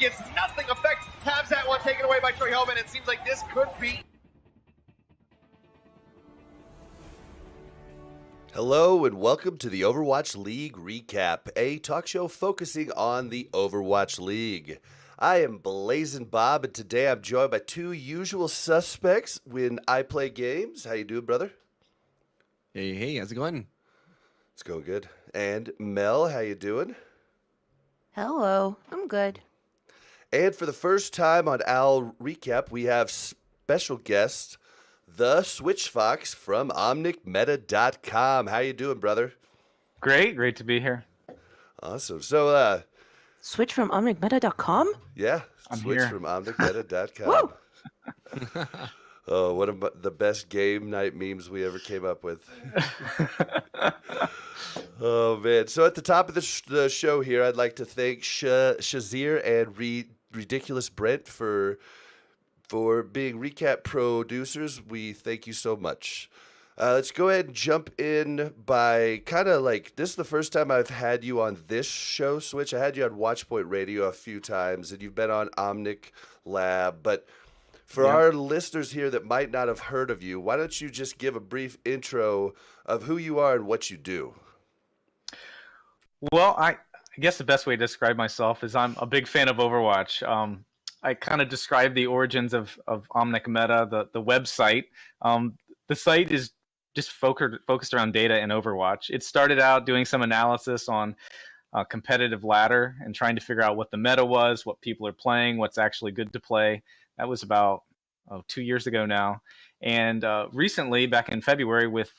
gets nothing effect. Has that one taken away by Troy Hellman. It seems like this could be. Hello and welcome to the Overwatch League Recap, a talk show focusing on the Overwatch League. I am Blazin' Bob, and today I'm joined by two usual suspects when I play games. How you doing, brother? Hey, how's it going? It's going good. And Mel, how you doing? Hello, I'm good. And for the first time on Owl Recap, we have special guest, the Switchfox from OmnicMeta.com. How you doing, brother? Great to be here. Awesome. So, Switch from OmnicMeta.com? yeah, I'm Switch here. from OmnicMeta.com. Oh, one of the best game night memes we ever came up with. Oh, man. So at the top of the show here, I'd like to thank Shazir and Ridiculous Brent for being recap producers. We thank you so much. Let's go ahead and jump in by kind of like, this is the first time I've had you on this show, Switch. I had you on Watchpoint Radio a few times, and you've been on Omnic Lab. But for our listeners here that might not have heard of you, why don't you just give a brief intro of who you are and what you do? Well, I guess the best way to describe myself is I'm a big fan of Overwatch. I kind of describe the origins of OmnicMeta, the website. The site is just focused around data in Overwatch. It started out doing some analysis on competitive ladder and trying to figure out what the meta was, what people are playing, what's actually good to play. That was about 2 years ago now. And recently, back in February, with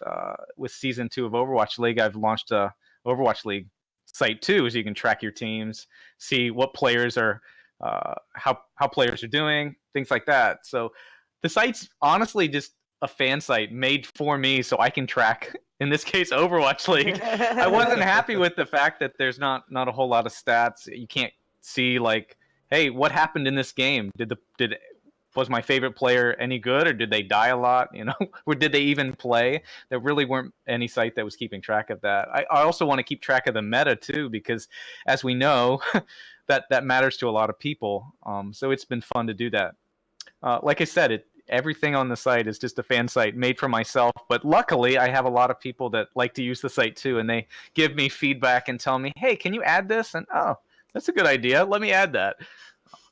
Season 2 of Overwatch League, I've launched a Overwatch League site too, so you can track your teams, see what players are, how players are doing, things like that. So the site's honestly just a fan site made for me so I can track, in this case, Overwatch League. I wasn't happy with the fact that there's not a whole lot of stats. You can't see like, hey, what happened in this game? Was my favorite player any good, or did they die a lot? Or did they even play? There really weren't any site that was keeping track of that. I also want to keep track of the meta too, because as we know, that matters to a lot of people. So it's been fun to do that. Like I said, everything on the site is just a fan site made for myself. But luckily, I have a lot of people that like to use the site too, and they give me feedback and tell me, "Hey, can you add this?" And oh, that's a good idea. Let me add that.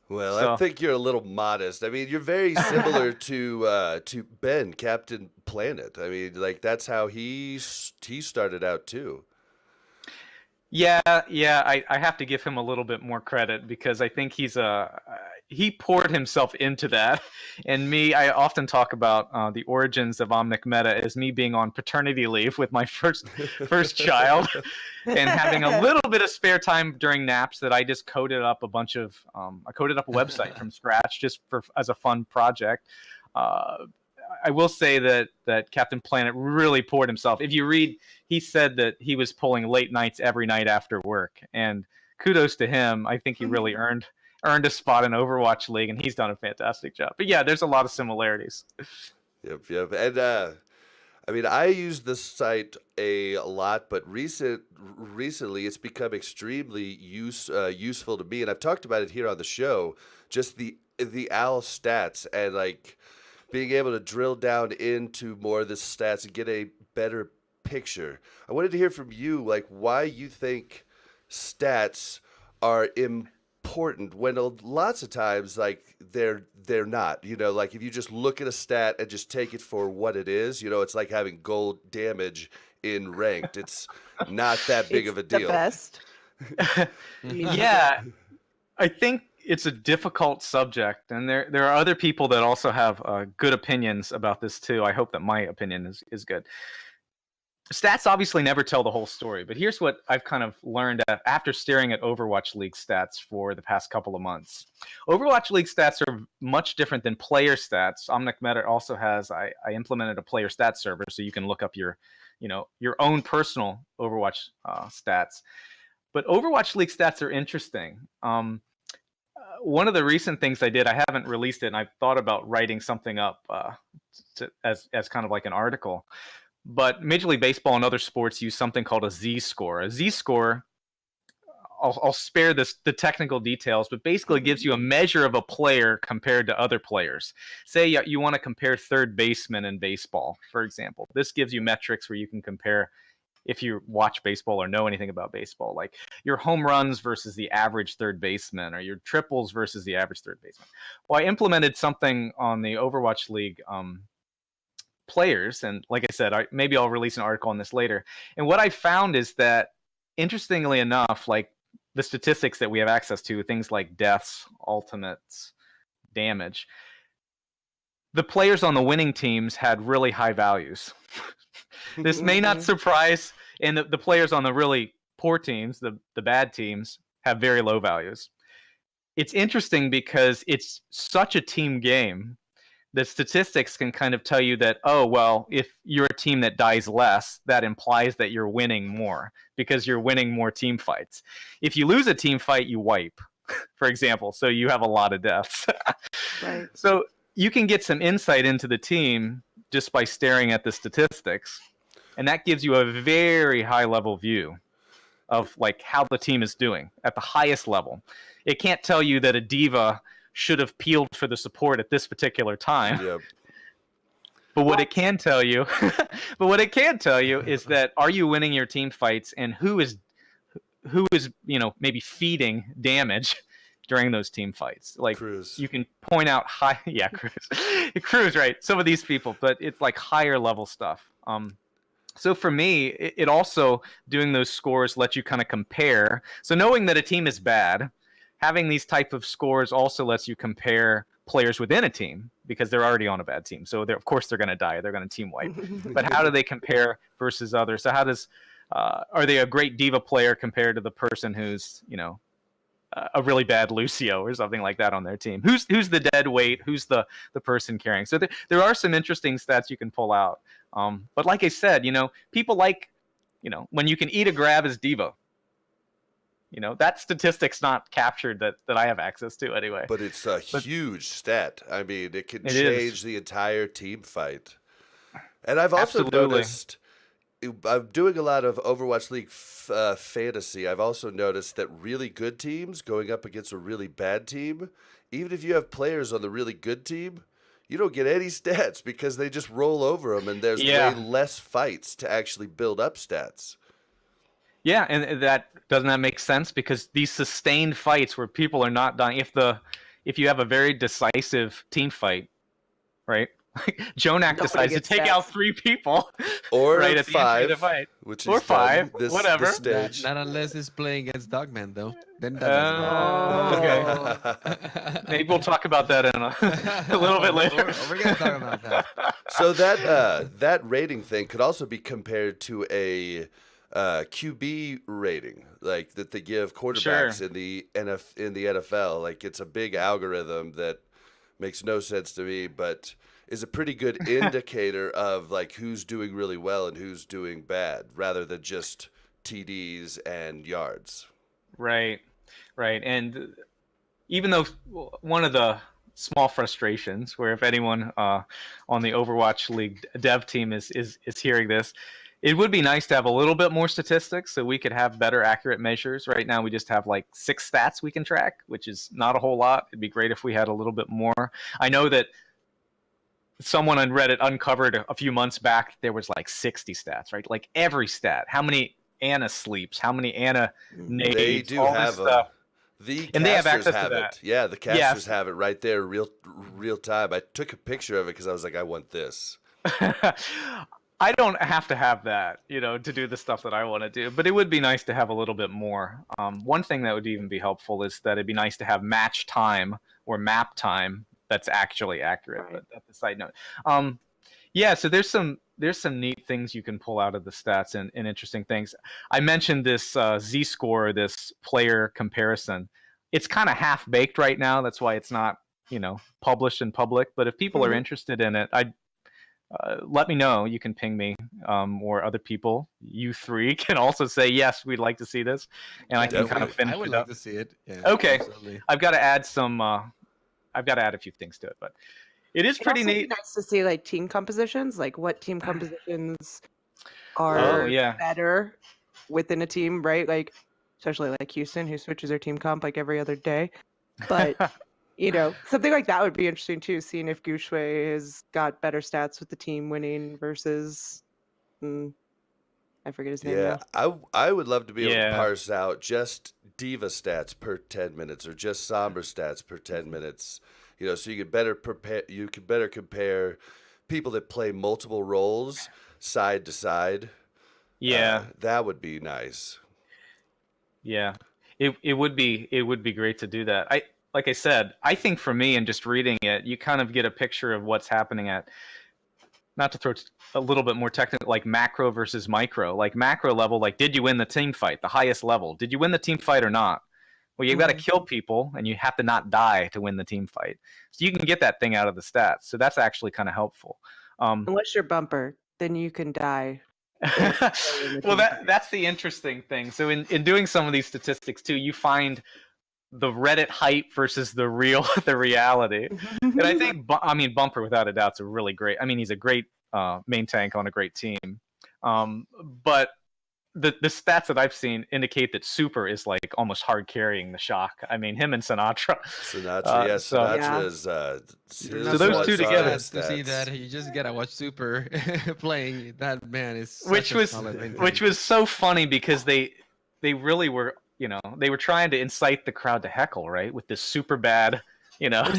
Well, I think you're a little modest. I mean, you're very similar to Ben, Captain Planet. I mean, like that's how he started out too. Yeah. I have to give him a little bit more credit because I think he poured himself into that. And me, I often talk about the origins of OmnicMeta as me being on paternity leave with my first child and having a little bit of spare time during naps that I just coded up a website from scratch just as a fun project. I will say that Captain Planet really poured himself. If you read, he said that he was pulling late nights every night after work, and kudos to him. I think he really earned a spot in Overwatch League, and he's done a fantastic job. But yeah, there's a lot of similarities. Yep. And I mean, I use this site a lot, but recently it's become extremely useful to me, and I've talked about it here on the show. Just the OWL stats and like being able to drill down into more of the stats and get a better picture. I wanted to hear from you, like why you think stats are important when lots of times like they're not. Like if you just look at a stat and just take it for what it is, it's like having gold damage in ranked. It's not that big of a deal. The best. Yeah, I think it's a difficult subject, and there are other people that also have good opinions about this too. I hope that my opinion is good. Stats obviously never tell the whole story, but here's what I've kind of learned after staring at Overwatch League stats for the past couple of months. Overwatch League stats are much different than player stats. OmnicMeta also has, I implemented a player stats server, so you can look up your own personal Overwatch stats. But Overwatch League stats are interesting. One of the recent things I did, I haven't released it, and I've thought about writing something up as kind of like an article. But Major League Baseball and other sports use something called a Z-score. A Z-score I'll spare the technical details, but basically it gives you a measure of a player compared to other players. Say you want to compare third baseman in baseball, for example. This gives you metrics where you can compare, if you watch baseball or know anything about baseball, like your home runs versus the average third baseman, or your triples versus the average third baseman. Well, I implemented something on the Overwatch League players, and like I said, maybe I'll release an article on this later. And what I found is that, interestingly enough, like the statistics that we have access to, things like deaths, ultimates, damage, the players on the winning teams had really high values. This may not surprise, and the players on the really poor teams, the bad teams, have very low values. It's interesting because it's such a team game. The statistics can kind of tell you that, oh, well, if you're a team that dies less, that implies that you're winning more because you're winning more team fights. If you lose a team fight, you wipe, for example, so you have a lot of deaths. Right. So you can get some insight into the team just by staring at the statistics, and that gives you a very high level view of like how the team is doing at the highest level. It can't tell you that a diva should have peeled for the support at this particular time. Yep. But what it can tell you is that, are you winning your team fights, and who is maybe feeding damage during those team fights. Like Cruz. You can point out Cruz, right? Some of these people, but it's like higher level stuff. So for me, it also, doing those scores lets you kind of compare. So knowing that a team is bad, having these type of scores also lets you compare players within a team because they're already on a bad team. So of course they're going to die. They're going to team wipe. But how do they compare versus others? So how does are they a great diva player compared to the person who's a really bad Lucio or something like that on their team? Who's the dead weight? Who's the person carrying? So there are some interesting stats you can pull out. But like I said, people like when you can eat a grab as diva. That statistic's not captured that I have access to anyway. But it's a huge stat. I mean, it can It change is. the entire team fight. And I've also Absolutely. noticed, I'm doing a lot of Overwatch League fantasy. I've also noticed that really good teams going up against a really bad team, even if you have players on the really good team, you don't get any stats because they just roll over them, and there's way less fights to actually build up stats. Yeah, and doesn't that make sense? Because these sustained fights where people are not dying, if you have a very decisive team fight, right? Like Jonak decides to take out 3 people, or right at 5, the end of the fight, which or is 5, this, whatever. This stage. Not unless it's playing against Dogman, though. Then that doesn't Okay. Maybe we'll talk about that in a little bit later. We're going to talk about that. So that rating thing could also be compared to a QB rating, like that they give quarterbacks in the NFL. Like, it's a big algorithm that makes no sense to me, but is a pretty good indicator of like who's doing really well and who's doing bad, rather than just TDs and yards. Right. And even though one of the small frustrations, where if anyone on the Overwatch League dev team is hearing this, it would be nice to have a little bit more statistics so we could have better accurate measures. Right now we just have like 6 stats we can track, which is not a whole lot. It'd be great if we had a little bit more. I know that someone on Reddit uncovered a few months back there was like 60 stats, right? Like every stat. How many Ana sleeps, how many Ana nades, they do all have this stuff. The And they have casters access to have that. it. Yeah, the casters have it right there, real time. I took a picture of it because I was like, I want this. I don't have to have that, to do the stuff that I want to do, but it would be nice to have a little bit more. One thing that would even be helpful is that it'd be nice to have match time or map time that's actually accurate. Right. But that's a side note. Yeah, so there's some neat things you can pull out of the stats and interesting things. I mentioned this Z-score, this player comparison. It's kind of half-baked right now. That's why it's not, published in public. But if people are interested in it, let me know. You can ping me, or other people. You 3 can also say, yes, we'd like to see this. And I can kind of finish it up. I would like to see it. Yeah, okay. Absolutely. I've got to add a few things to it, but it is pretty neat. Nice to see like team compositions, like what team compositions are better within a team, right? Like especially like Houston, who switches their team comp like every other day. But something like that would be interesting too, seeing if Gouchway has got better stats with the team winning versus I forget his name Yeah, now. I would love to be able to Yeah. parse out just diva stats per 10 minutes or just somber stats per 10 minutes. So you could better compare people that play multiple roles side to side. Yeah. That would be nice. Yeah. It would be great to do that. Like I said, I think for me and just reading it, you kind of get a picture of what's happening at, not to throw a little bit more technical, like macro versus micro. Like macro level, like did you win the team fight, the highest level? Did you win the team fight or not? Well, you've got to kill people and you have to not die to win the team fight. So you can get that thing out of the stats. So that's actually kind of helpful. Unless you're bumper, then you can die. Well, that's the interesting thing. So in doing some of these statistics too, you find the Reddit hype versus the reality. And I think, Bumper without a doubt is a really great. I mean, he's a great main tank on a great team. But the stats that I've seen indicate that Super is like almost hard carrying the Shock. I mean, him and Sinatra. Sinatra is. So those two together to see that you just gotta watch Super playing. That man is which was so funny because they really were, they were trying to incite the crowd to heckle, right, with this super bad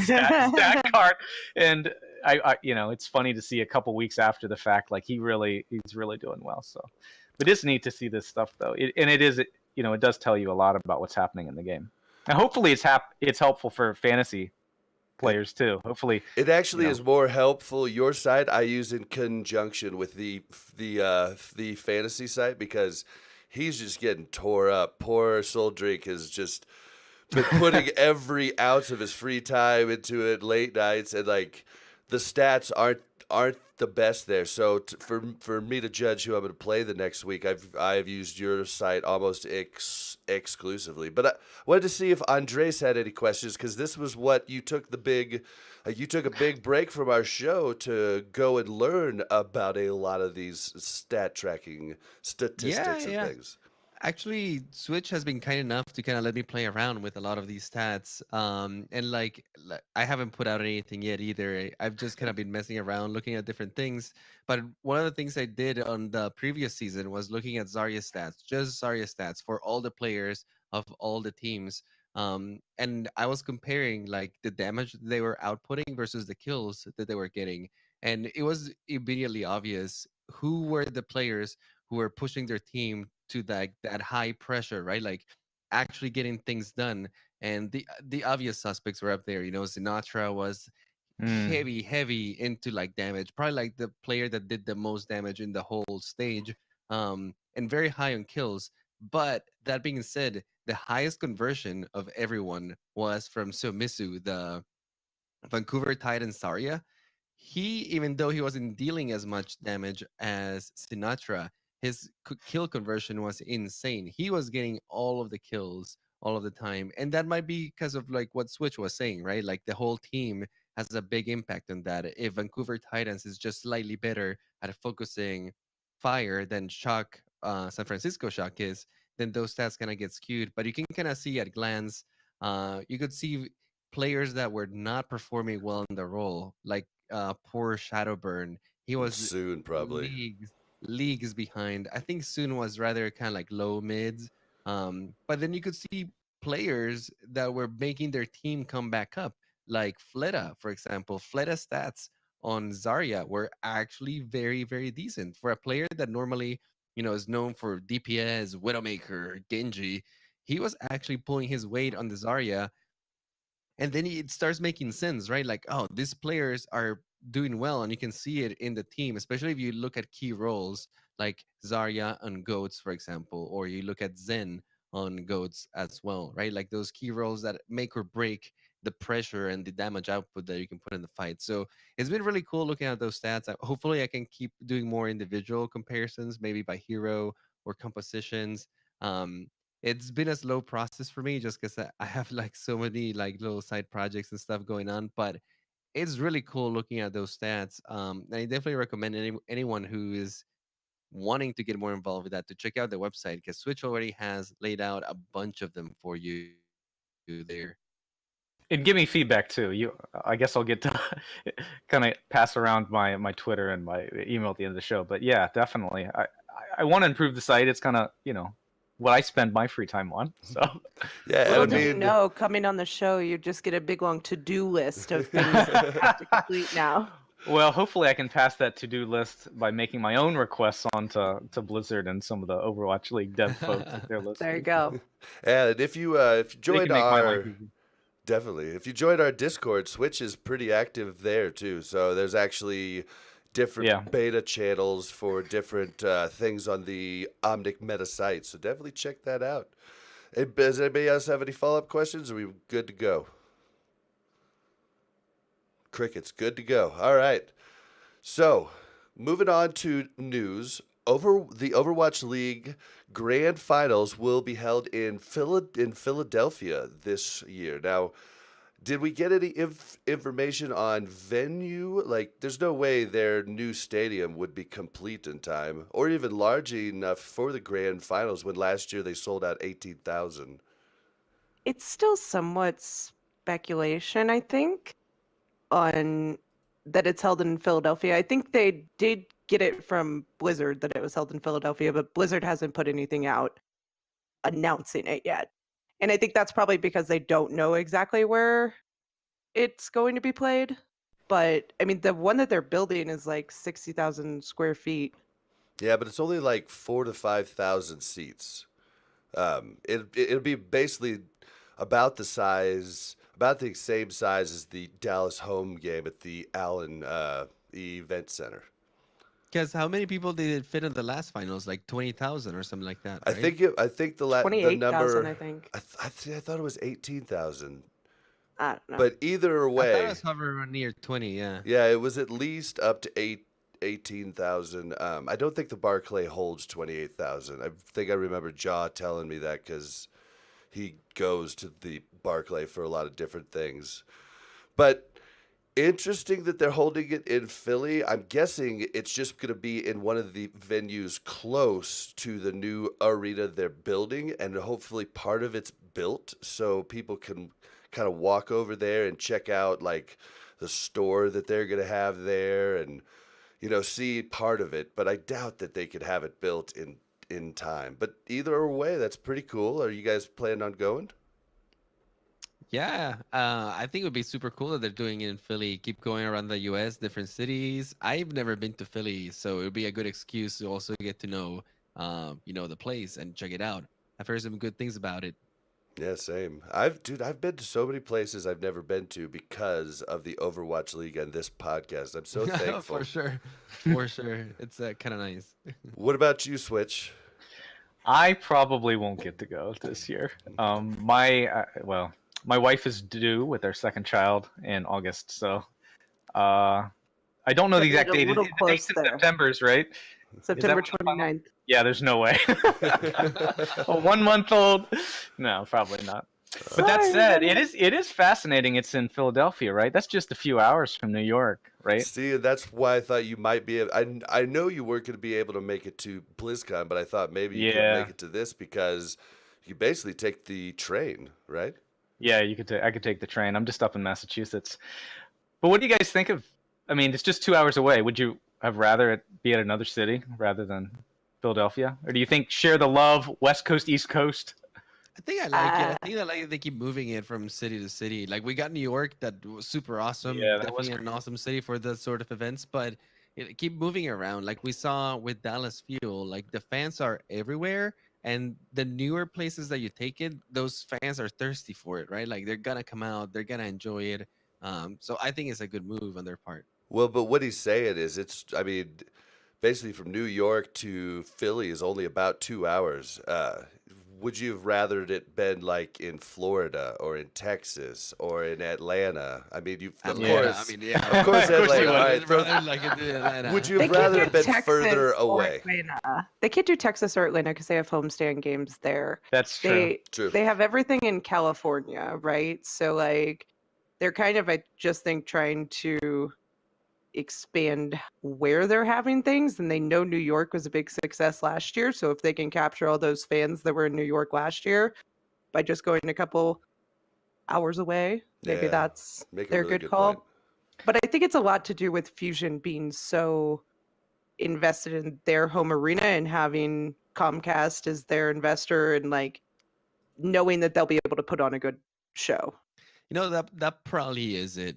stat card. And I it's funny to see a couple weeks after the fact, like he's really doing well. So it is neat to see this stuff though. It does tell you a lot about what's happening in the game, and hopefully it's helpful for fantasy players too. Hopefully it actually is more helpful. Your site I use in conjunction with the fantasy site because he's just getting tore up. Poor Soul Drink has just been putting every ounce of his free time into it, late nights, and like the stats aren't the best there. So for me to judge who I'm going to play the next week, I've used your site almost exclusively. But I wanted to see if Andres had any questions because this was what you took a big break from our show to go and learn about a lot of these stat tracking statistics and things. Actually, Switch has been kind enough to kind of let me play around with a lot of these stats. And like I haven't put out anything yet either. I've just kind of been messing around, looking at different things. But one of the things I did on the previous season was looking at Zarya stats, just Zarya stats for all the players of all the teams. And I was comparing like the damage that they were outputting versus the kills that they were getting. And it was immediately obvious who were the players who were pushing their team to that high pressure, right? Like actually getting things done. And the obvious suspects were up there. Sinatra was heavy into like damage, probably like the player that did the most damage in the whole stage, and very high on kills. But that being said, the highest conversion of everyone was from Somisu, the Vancouver Titan Zarya. He, even though he wasn't dealing as much damage as Sinatra, his kill conversion was insane. He was getting all of the kills all of the time. And that might be because of like what Switch was saying, right? Like the whole team has a big impact on that. If Vancouver Titans is just slightly better at focusing fire than Shock, San Francisco Shock is, then those stats kind of get skewed. But you can kind of see at glance, you could see players that were not performing well in the role, like poor Shadowburn. He was soon probably leagues behind. I think Soon was rather kind of like low mids. But then you could see players that were making their team come back up, like Fleta, for example. Fleta's stats on Zarya were actually very, very decent for a player that normally, is known for DPS, Widowmaker, Genji. He was actually pulling his weight on the Zarya, and then it starts making sense, right? Like, oh, these players are doing well, and you can see it in the team, especially if you look at key roles like Zarya on Goats, for example, or you look at Zen on Goats as well, right? Like those key roles that make or break the pressure and the damage output that you can put in the fight. So it's been really cool looking at those stats. Hopefully, I can keep doing more individual comparisons, maybe by hero or compositions. It's been a slow process for me just because I have like so many like little side projects and stuff going on, but it's really cool looking at those stats. And I definitely recommend anyone who is wanting to get more involved with that, to check out the website, because Switch already has laid out a bunch of them for you there. And give me feedback too. I guess I'll get to kind of pass around my Twitter and my email at the end of the show. But yeah, definitely. I want to improve the site. It's kind of what I spend my free time on. So Yeah, Little I did you mean, know, coming on the show, you just get a big long to-do list of things that you have to complete now. well, hopefully I can pass that to-do list by making my own requests onto Blizzard and some of the Overwatch League dev folks if they're listening. There you go. and if you They joined can make my life our easy. definitely, if you joined our Discord, Switch is pretty active there too. So there's actually different Yeah. beta channels for different things on the OmnicMeta site. So definitely check that out. Hey, does anybody else have any follow-up questions? Or are we good to go? Crickets, good to go. All right. So, moving on to news. The Overwatch League Grand Finals will be held in Philadelphia this year. Now, did we get any information on venue? Like, there's no way their new stadium would be complete in time, or even large enough for the Grand Finals when last year they sold out 18,000. It's still somewhat speculation, I think, on that it's held in Philadelphia. I think they did get it from Blizzard that it was held in Philadelphia, but Blizzard hasn't put anything out announcing it yet. And I think that's probably because they don't know exactly where it's going to be played. But I mean, the one that they're building is like 60,000 square feet. Yeah, but it's only like 4,000 to 5,000 seats. It'll be basically about the same size as the Dallas home game at the Allen Event Center. Because how many people did it fit in the last finals? Like 20,000 or something like that, right? I think the 28,000, number I think. I thought it was 18,000. I don't know. But either I thought way, it was hovering near 20, yeah. yeah, it was at least up to 18,000. I don't think the Barclay holds 28,000. I think I remember Jaw telling me that because he goes to the Barclay for a lot of different things. But interesting that they're holding it in Philly. I'm guessing it's just going to be in one of the venues close to the new arena they're building, and hopefully part of it's built so people can kind of walk over there and check out like the store that they're going to have there and see part of it. But I doubt that they could have it built in time. But either way, that's pretty cool. Are you guys planning on going? Yeah, I think it would be super cool that they're doing it in Philly. Keep going around the U.S., different cities. I've never been to Philly, so it would be a good excuse to also get to know, the place and check it out. I've heard some good things about it. Yeah, same. I've been to so many places I've never been to because of the Overwatch League and this podcast. I'm so thankful. For sure, for sure. It's kind of nice. What about you, Switch? I probably won't get to go this year. My wife is due with our second child in August, so I don't know the Getting exact a date. little The close date's in there. September's, right? September Is that what the 29th. Yeah, there's no way. A 1 month old? No, probably not. But that Sorry, said, buddy. it is fascinating. It's in Philadelphia, right? That's just a few hours from New York, right? See, that's why I thought you might be. I know you weren't going to be able to make it to BlizzCon, but I thought maybe you could Yeah. make it to this because you basically take the train, right? Yeah, I could take the train. I'm just up in Massachusetts. But what do you guys think of? I mean, it's just 2 hours away. Would you have rather it be at another city rather than Philadelphia, or do you think share the love, West Coast, East Coast? I think I like it. I think I like it. They keep moving it from city to city. Like we got New York, that was super awesome. Yeah, that was Definitely an awesome city for those sort of events. But keep moving around. Like we saw with Dallas Fuel, like the fans are everywhere, and the newer places that you take it, those fans are thirsty for it, right? Like they're gonna come out, they're gonna enjoy it. So I think it's a good move on their part. Well, but what he's saying is, I mean, basically from New York to Philly is only about 2 hours. Would you have rathered it been like in Florida or in Texas or in Atlanta? I mean, of course, yeah. of course, Of course Atlanta. you would. All right, Rather like it in Atlanta. would you They have can't rather do have been Texas further or away? Atlanta. They can't do Texas or Atlanta because they have homestand games there. That's true. True. They have everything in California, right? So like they're kind of, I just think, trying to expand where they're having things, and they know New York was a big success last year. So if they can capture all those fans that were in New York last year by just going a couple hours away, maybe Yeah, that's make a their really good good call. point. But I think it's a lot to do with Fusion being so invested in their home arena and having Comcast as their investor, and like knowing that they'll be able to put on a good show. You know, that probably is it.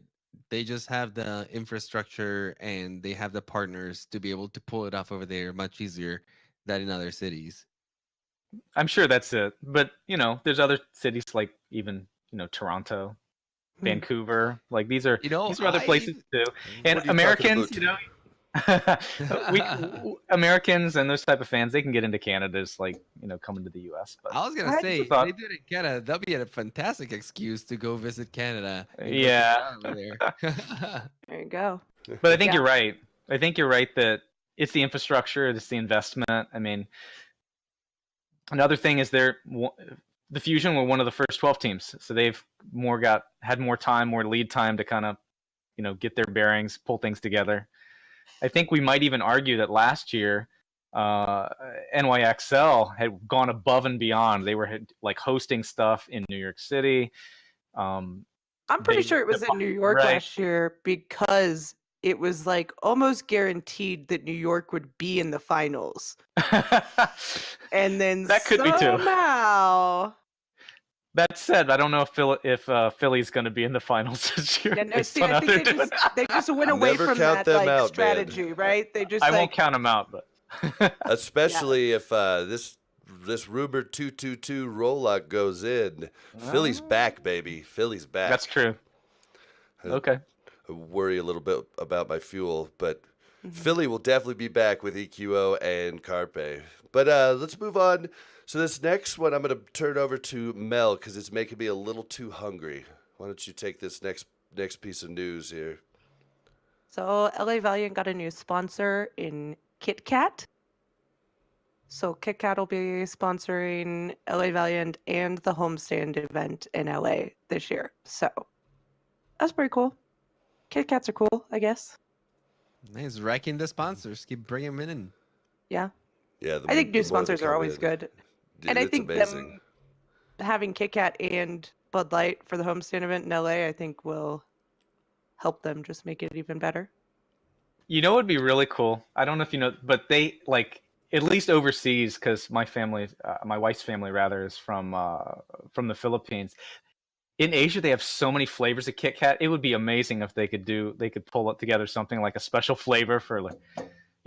They just have the infrastructure and they have the partners to be able to pull it off over there much easier than in other cities. I'm sure that's it. But there's other cities like even Toronto, Vancouver. Like these are You know, other places too. And What are you talking Americans, about? Americans and those type of fans, they can get into Canada's coming to the U.S. But I was gonna I say, if thought. they did it in Canada, that'd be a fantastic excuse to go visit Canada. And go Yeah. check it out over there. There you go. But I think Yeah. you're right. I think you're right that it's the infrastructure, it's the investment. I mean, another thing is the Fusion were one of the first 12 teams, so they've had more time, more lead time to kind of get their bearings, pull things together. I think we might even argue that last year NYXL had gone above and beyond. They were like hosting stuff in New York City. I'm pretty sure it was in New York right. last year because it was like almost guaranteed that New York would be in the finals. And then that could be too. somehow. That said, I don't know if Philly's going to be in the finals this year. Yeah, no, see, I think they just went away Never from count that them like out, man. strategy, right? They just I won't count them out, but Especially if this rumored 2-2-2 roll-out goes in. Philly's back, baby. Philly's back. That's true. Okay. I worry a little bit about my fuel, but Philly will definitely be back with EQO and Carpe. But let's move on. So this next one I'm going to turn over to Mel because it's making me a little too hungry. Why don't you take this next piece of news here? So LA Valiant got a new sponsor in Kit Kat. So Kit Kat will be sponsoring LA Valiant and the homestand event in LA this year. So that's pretty cool. Kit Kats are cool, I guess. Nice, racking the sponsors. Keep bringing them in. Yeah. Yeah, I think new the more they sponsors are come always in. good. Dude, And I it's think amazing. them having Kit Kat and Bud Light for the homestand event in LA, I think will help them just make it even better. You know what would be really cool? I don't know if you know, but they at least overseas, because my wife's family rather, is from the Philippines. In Asia, they have so many flavors of Kit Kat. It would be amazing if they could pull it together something like a special flavor for the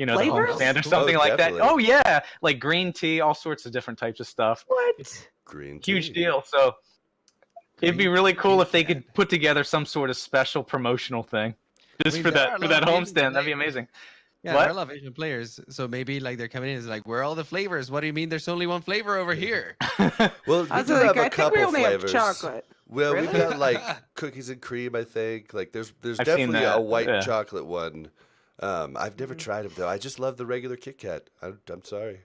Flavors? homestand or something like that. definitely. Oh yeah, like green tea, all sorts of different types of stuff. What? Green tea. Huge deal. So it'd be really cool if they could put together some sort of special promotional thing just for there are a that lot of homestand. That'd be Asian amazing. Yeah, What? there are a lot of Asian players. So maybe like they're coming in, it's like, where are all the flavors? What do you mean there's only one flavor over here? Well, we I was do like, have a I think couple we only flavors. have chocolate. Well, we've Really? got like cookies and cream, I think. Like there's I've seen definitely a that, white yeah. chocolate one. I've never tried them though. I just love the regular Kit Kat. I'm sorry.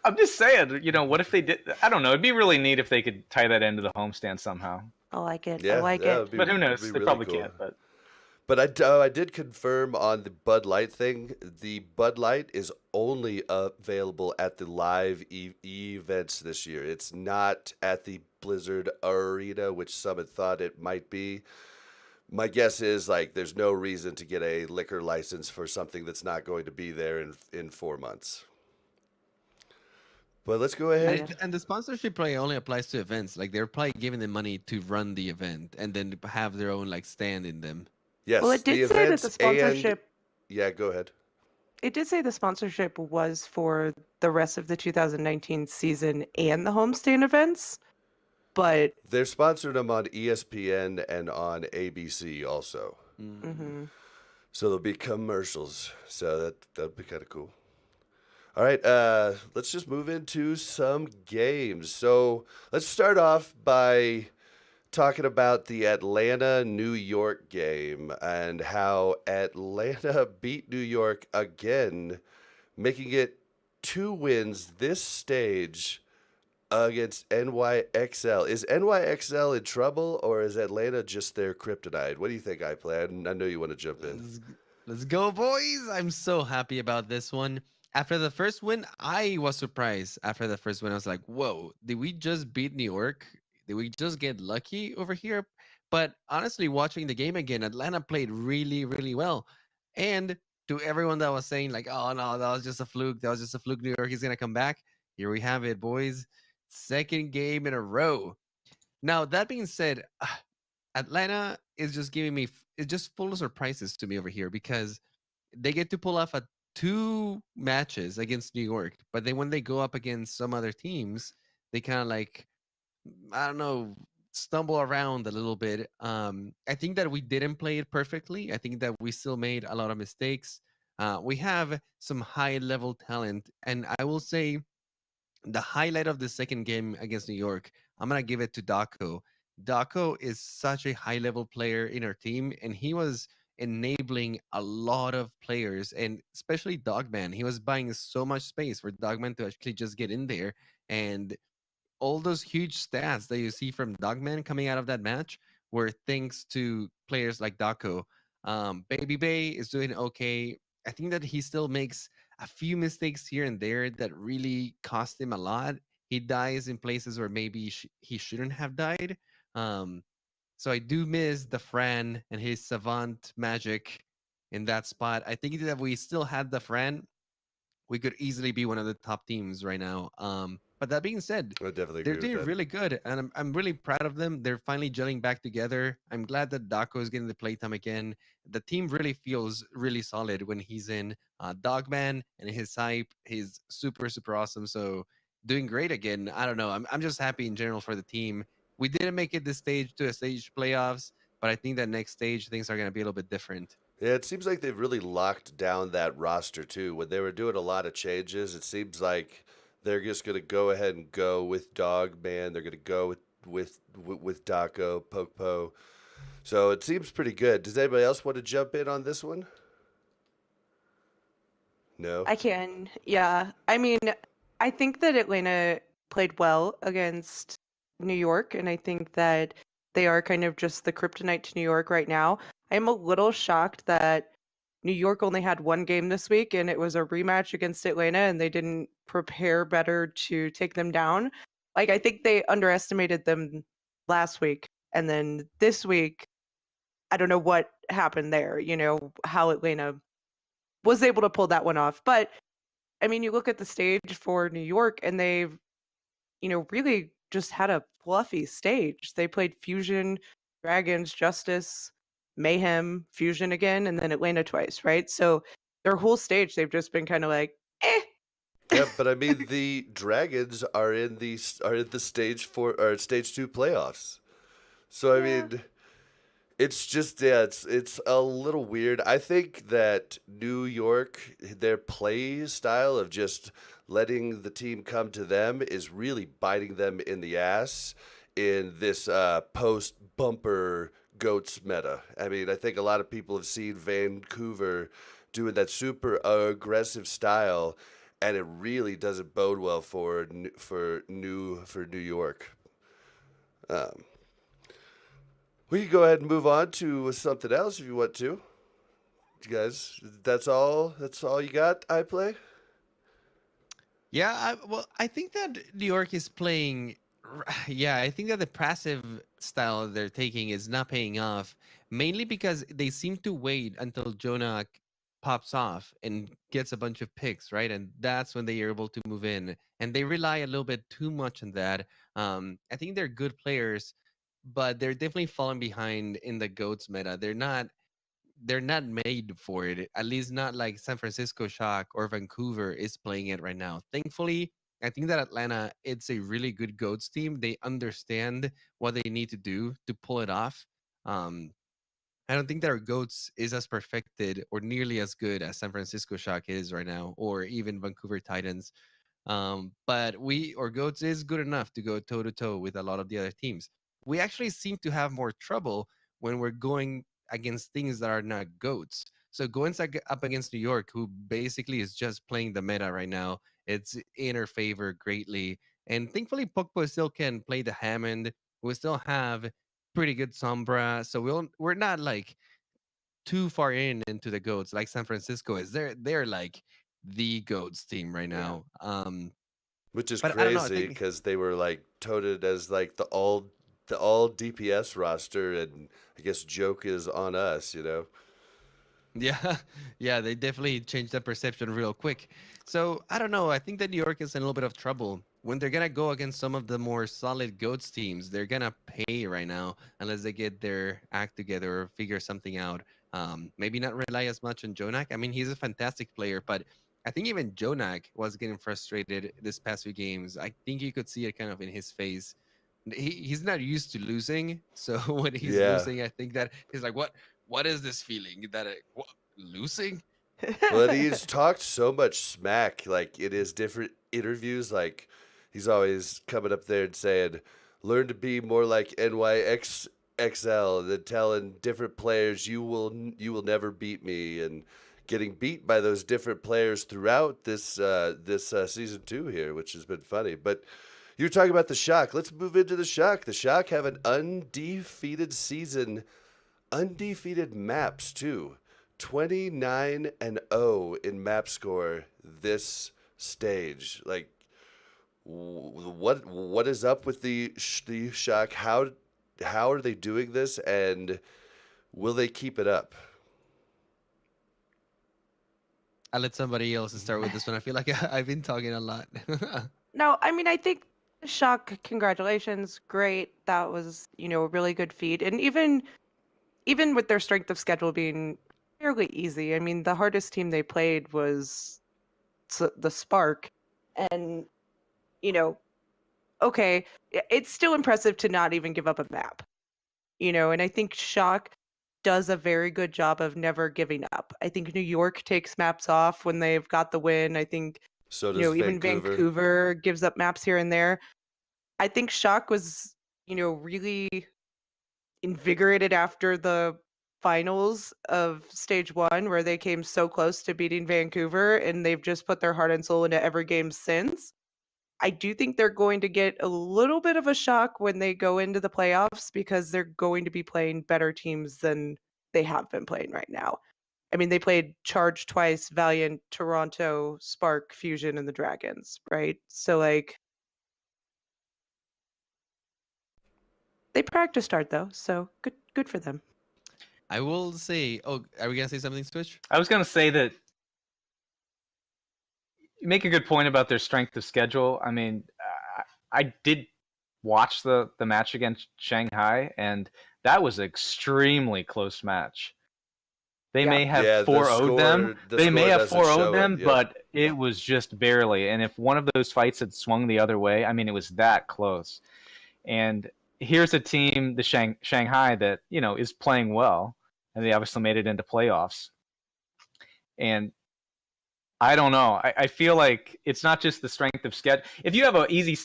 I'm just saying, what if they did? I don't know. It'd be really neat if they could tie that into the homestand somehow. I like it. Yeah, I like yeah, it. it'd be- But who knows? it'd They be really probably cool. can't. But But I did confirm on the Bud Light thing. The Bud Light is only available at the live events this year. It's not at the Blizzard Arena, which some had thought it might be. My guess is like there's no reason to get a liquor license for something that's not going to be there in 4 months. But let's go ahead. And the sponsorship probably only applies to events. Like they're probably giving them money to run the event and then have their own like stand in them. Yes, Well, it the did say that events the sponsorship. yeah, go ahead. It did say the sponsorship was for the rest of the 2019 season and the homestand events, but They're sponsored them on ESPN and on ABC also. mhm. So there'll be commercials. So that'd be kind of cool. All right, let's just move into some games. So let's start off by talking about the Atlanta-New York game and how Atlanta beat New York again, making it 2 wins this stage against NYXL. Is NYXL in trouble or is Atlanta just their kryptonite? What do you think, iPlay? I know you want to jump in. Let's go, boys! I'm so happy about this one. After the first win, I was surprised. After the first win, I was like, whoa, did we just beat New York? Did we just get lucky over here? But honestly, watching the game again, Atlanta played really, really well. And to everyone that was saying, like, oh no, that was just a fluke, that was just a fluke, New York is going to come back. Here we have it, boys. Second game in a row. Now, that being said, Atlanta is just giving me, it's just full of surprises to me over here because they get to pull off a two matches against New York, but then when they go up against some other teams, they kind of like I don't know stumble around a little bit. I think that we didn't play it perfectly. I think that we still made a lot of mistakes. We have some high level talent, and I will say the highlight of the second game against New York, I'm gonna give it to Daco. Daco is such a high level player in our team, and he was enabling a lot of players, and especially Dogman. He was buying so much space for Dogman to actually just get in there and all those huge stats that you see from Dogman coming out of that match were thanks to players like Daco. Baby Bay is doing okay. I think that he still makes a few mistakes here and there that really cost him a lot. He dies in places where maybe he shouldn't have died. Um, so I do miss the Fran and his savant magic in that spot. I think that we still had the Fran, we could easily be one of the top teams right now. But that being said, I definitely they're agree with doing that. really good, and I'm really proud of them. They're finally gelling back together. I'm glad that Daco is getting the playtime again. The team really feels really solid when he's in. Dogman and his hype, he's super super awesome. So doing great again. I don't know. I'm just happy in general for the team. We didn't make it this stage to a stage playoffs, but I think that next stage things are going to be a little bit different. Yeah, it seems like they've really locked down that roster too. When they were doing a lot of changes, it seems like they're just gonna go ahead and go with Dog Man. They're gonna go with Daco, Pokpo. So it seems pretty good. Does anybody else want to jump in on this one? No. I can. Yeah. I mean, I think that Atlanta played well against New York, and I think that they are kind of just the kryptonite to New York right now. I'm a little shocked that New York only had one game this week, and it was a rematch against Atlanta, and they didn't prepare better to take them down. Like, I think they underestimated them last week, and then this week, I don't know what happened there, how Atlanta was able to pull that one off. But I mean, you look at the stage for New York and they've, really just had a fluffy stage. They played Fusion, Dragons, Justice, Mayhem, Fusion again, and then Atlanta twice, right? So their whole stage, they've just been kind of like, eh. Yeah, but I mean the Dragons are in the stage 2 playoffs. So I Yeah. mean, it's just it's a little weird. I think that New York, their play style of just letting the team come to them is really biting them in the ass in this post bumper goats meta. I mean, I think a lot of people have seen Vancouver doing that super aggressive style, and it really doesn't bode well for New York. Um, we can go ahead and move on to something else if you want to. You guys, that's all. That's all you got. I play. Yeah, well, I think that New York is playing. Yeah, I think that the passive style they're taking is not paying off, mainly because they seem to wait until Jonah pops off and gets a bunch of picks, right? And that's when they are able to move in. And they rely a little bit too much on that. I think they're good players, but they're definitely falling behind in the GOATS meta. They're not made for it. At least not like San Francisco Shock or Vancouver is playing it right now. Thankfully, I think that Atlanta, it's a really good GOATs team. They understand what they need to do to pull it off. Um, I don't think that our GOATs is as perfected or nearly as good as San Francisco Shock is right now, or even Vancouver Titans. But we or goats is good enough to go toe to toe with a lot of the other teams. We actually seem to have more trouble when we're going against things that are not goats. So going up against New York, who basically is just playing the meta right now, it's in our favor greatly. And thankfully, Pokpo still can play the Hammond. We still have pretty good Sombra, so we're not like too far into the goats like San Francisco is. They're like the goats team right Yeah. now. Which is But I don't know. I crazy think because they were like touted as like the all DPS roster, and I guess joke is on us, you know. yeah, yeah, they definitely changed that perception real quick. So I don't know. I think that New York is in a little bit of trouble when they're gonna go against some of the more solid goats teams. They're gonna pay right now unless they get their act together or figure something out. Maybe not rely as much on Jonak. I mean, he's a fantastic player, but I think even Jonak was getting frustrated this past few games. I think you could see it kind of in his face. He's not used to losing, so when he's Yeah. losing, I think that he's like, what is this feeling that what, losing? Well, and he's talked so much smack, like in his different interviews. Like he's always coming up there and saying, "Learn to be more like NYXL," and then telling different players, "You will never beat me," and getting beat by those different players throughout this season 2 here, which has been funny. But you're talking about the Shock. Let's move into the Shock. The Shock have an undefeated season, undefeated maps too. 29-0 in map score this stage. Like, what is up with the Shock? How are they doing this, and will they keep it up? I'll let somebody else start with this one. I feel like I've been talking a lot. No, I mean, I think Shock, congratulations, great. That was, a really good feat. And even with their strength of schedule being fairly easy, I mean, the hardest team they played was the Spark. And, okay, it's still impressive to not even give up a map, and I think Shock does a very good job of never giving up. I think New York takes maps off when they've got the win. I think, So does even Vancouver. Vancouver gives up maps here and there. I think Shock was, really invigorated after the finals of stage 1 where they came so close to beating Vancouver, and they've just put their heart and soul into every game since. I do think they're going to get a little bit of a shock when they go into the playoffs because they're going to be playing better teams than they have been playing right now. I mean, they played Charge twice, Valiant, Toronto, Spark, Fusion, and the Dragons, right? So like they practiced hard though, so good for them. I will say, oh, are we gonna say something, Switch? I was going to say that you make a good point about their strength of schedule. I mean, I did watch the match against Shanghai, and that was an extremely close match. They Yeah. may have Yeah, the 4-0'd them. score- the They may score have doesn't 4-0'd show them, it, yeah. but it was just barely. And if one of those fights had swung the other way, I mean, it was that close. And here's a team, the Shanghai, that is playing well, and they obviously made it into playoffs. And I don't know. I feel like it's not just the strength of schedule. If you have an easy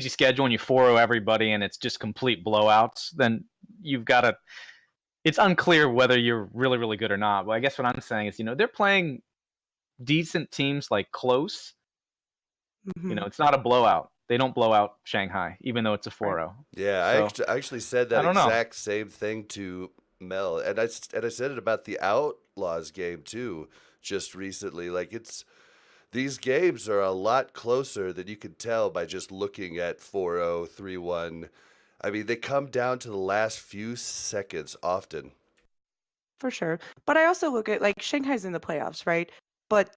schedule and you 4-0 everybody and it's just complete blowouts, then you've got to. It's unclear whether you're really, really good or not. But I guess what I'm saying is, they're playing decent teams like close. Mhm. It's not a blowout. They don't blow out Shanghai, even though it's a 4-0. Yeah, So, I actually said I that don't know. exact same thing to Mel, and I said it about the Outlaws game too, just recently. Like these games are a lot closer than you can tell by just looking at 4-0, 3-1. I mean, they come down to the last few seconds often. For sure. But I also look at like Shanghai's in the playoffs, right? But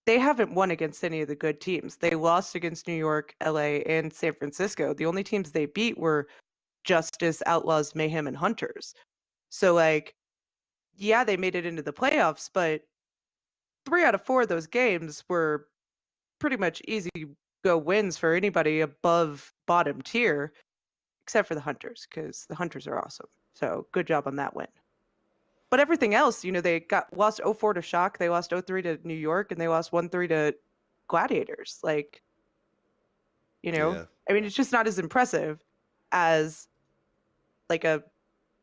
they haven't won against any of the good teams. They lost against New York, LA, and San Francisco. The only teams they beat were Justice, Outlaws, Mayhem, and Hunters. So like, yeah, they made it into the playoffs, but 3 out of 4 of those games were pretty much easy go wins for anybody above bottom tier, except for the Hunters, because the Hunters are awesome. So good job on that win. But everything else, they got lost 0-4 to Shock, they lost 0-3 to New York, and they lost 1-3 to Gladiators. Like, Yeah. I mean, it's just not as impressive as like a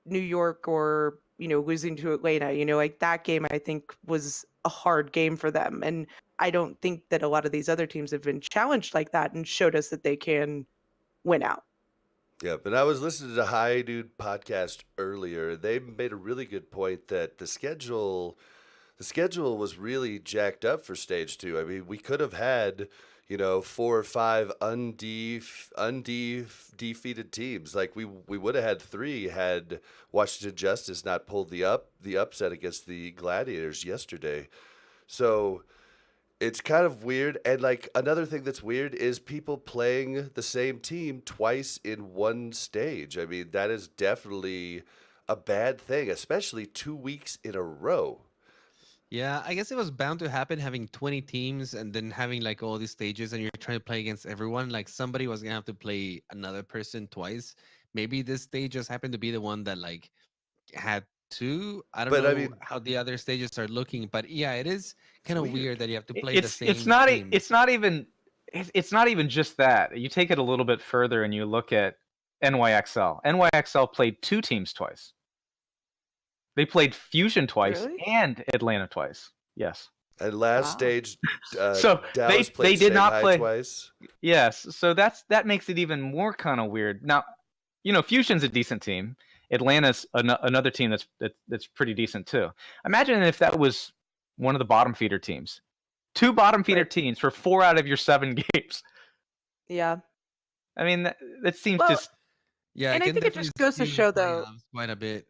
New York or, losing to Atlanta. Like that game, I think, was a hard game for them. And I don't think that a lot of these other teams have been challenged like that and showed us that they can win out. Yeah, but I was listening to High Dude podcast earlier. They made a really good point that the schedule was really jacked up for stage two. I mean, we could have had, 4 or 5 undefeated teams. Like we would have had 3 had Washington Justice not pulled the upset against the Gladiators yesterday. So it's kind of weird. And like another thing that's weird is people playing the same team twice in one stage. I mean, that is definitely a bad thing, especially 2 weeks in a row. Yeah, I guess it was bound to happen having 20 teams and then having like all these stages and you're trying to play against everyone. Like somebody was gonna have to play another person twice. Maybe this stage just happened to be the one that like had 2. I don't But I know mean, how the other stages are looking, but yeah, it is it's kind of weird. weird that you have to play the It's same not team. it's not even just that. You take it a little bit further and you look at NYXL. NYXL played 2 teams twice. They played Fusion twice Really? and Atlanta twice. Yes. And last Wow. stage, So Dallas they played did not Shanghai play. twice. Yes. So that makes it even more kind of weird. Now, Fusion's a decent team. Atlanta's another team that's pretty decent too. Imagine if that was one of the bottom feeder teams. 2 bottom feeder Right. teams for 4 out of your 7 games. Yeah. I mean, that seems Well, just Yeah, and it I can think it definitely just goes to skew show, though, playoffs quite a bit.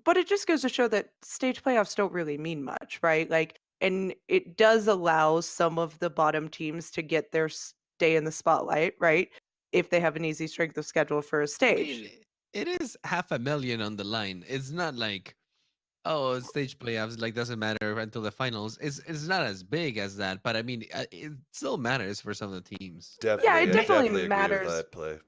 but it just goes to show that stage playoffs don't really mean much, right? Like, and it does allow some of the bottom teams to get their stay in the spotlight, right? If they have an easy strength of schedule for a I stage. mean, it is 500,000 on the line. It's not like, oh, stage playoffs like doesn't matter until the finals. It's not as big as that, but I mean, it still matters for some of the teams. Yeah, Definitely, it I definitely definitely agree with matters. that play.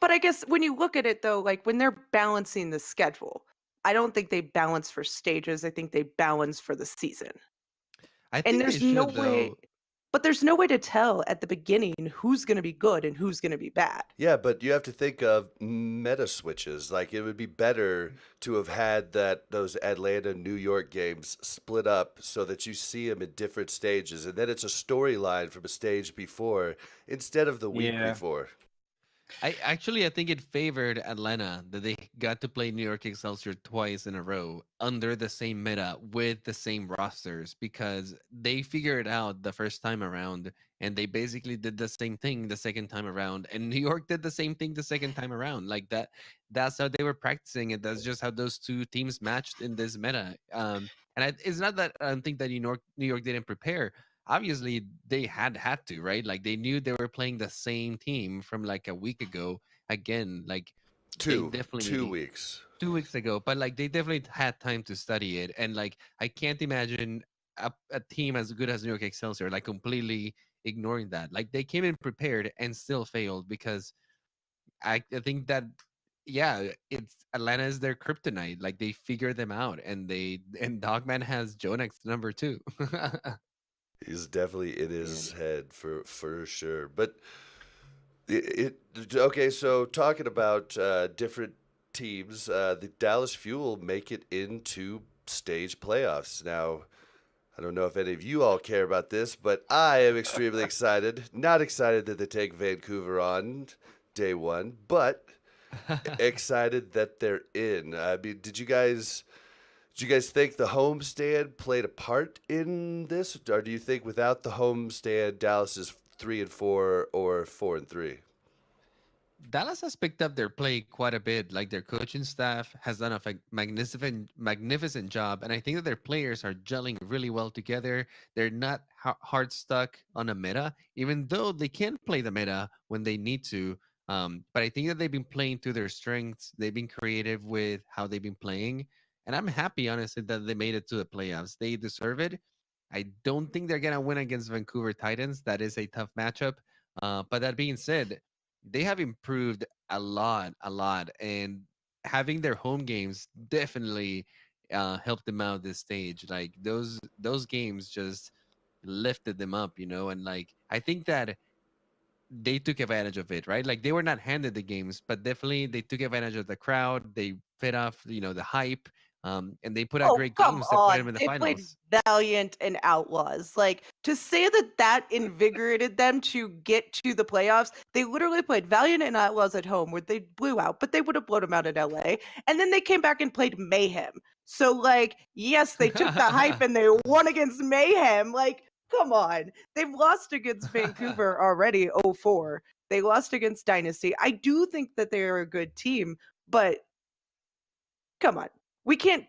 But I guess when you look at it, though, like when they're balancing the schedule, I don't think they balance for stages. I think they balance for the season. I And think they there's no should way, though. but there's no way to tell at the beginning who's going to be good and who's going to be bad. Yeah, but you have to think of meta switches. Like it would be better to have had those Atlanta New York games split up so that you see them in different stages, and then it's a storyline from a stage before instead of the week yeah. before. I think it favored Atlanta that they got to play New York Excelsior twice in a row under the same meta with the same rosters because they figured it out the first time around and they basically did the same thing the second time around and New York did the same thing the second time around. Like that's how they were practicing it. That's just how those two teams matched in this meta. It's not that I don't think that New York didn't prepare. Obviously they had to, right? Like they knew they were playing the same team from like a week ago again. Like they Two definitely weeks. 2 weeks ago, but like they definitely had time to study it. And like I can't imagine a team as good as New York Excelsior like completely ignoring that. Like they came in prepared and still failed because I think that yeah, it's Atlanta is their kryptonite. Like they figured them out and Dogman has Jonax number 2. He's definitely in And his head for sure. But okay. So talking about different teams, the Dallas Fuel make it into stage playoffs now. I don't know if any of you all care about this, but I am extremely excited. Not excited that they take Vancouver on day one, but excited that they're in. I mean, did you guys think the homestand played a part in this, or do you think without the homestand, Dallas is 3-4 or 4-3? Dallas has picked up their play quite a bit. Like their coaching staff has done a magnificent job, and I think that their players are gelling really well together. They're not hard stuck on a meta, even though they can play the meta when they need to. But I think that they've been playing to their strengths. They've been creative with how they've been playing, and I'm happy, honestly, that they made it to the playoffs. They deserve it. I don't think they're gonna win against Vancouver Titans. That is a tough matchup. But that being said, they have improved a lot, and having their home games definitely helped them out this stage. Like those games just lifted them up, and like I think that they took advantage of it, right? Like they were not handed the games, but definitely they took advantage of the crowd. They fed off, the hype. And they put out Oh, great come games that put them on. in the They played finals. Valiant and Outlaws. Like, to say that that invigorated them to get to the playoffs, they literally played Valiant and Outlaws at home where they blew out, but they would have blown them out in LA. And then they came back and played Mayhem. So, like, yes, they took the hype and they won against Mayhem. Like, come on. They've lost against Vancouver already, 0-4. They lost against Dynasty. I do think that they are a good team, but come on. We can't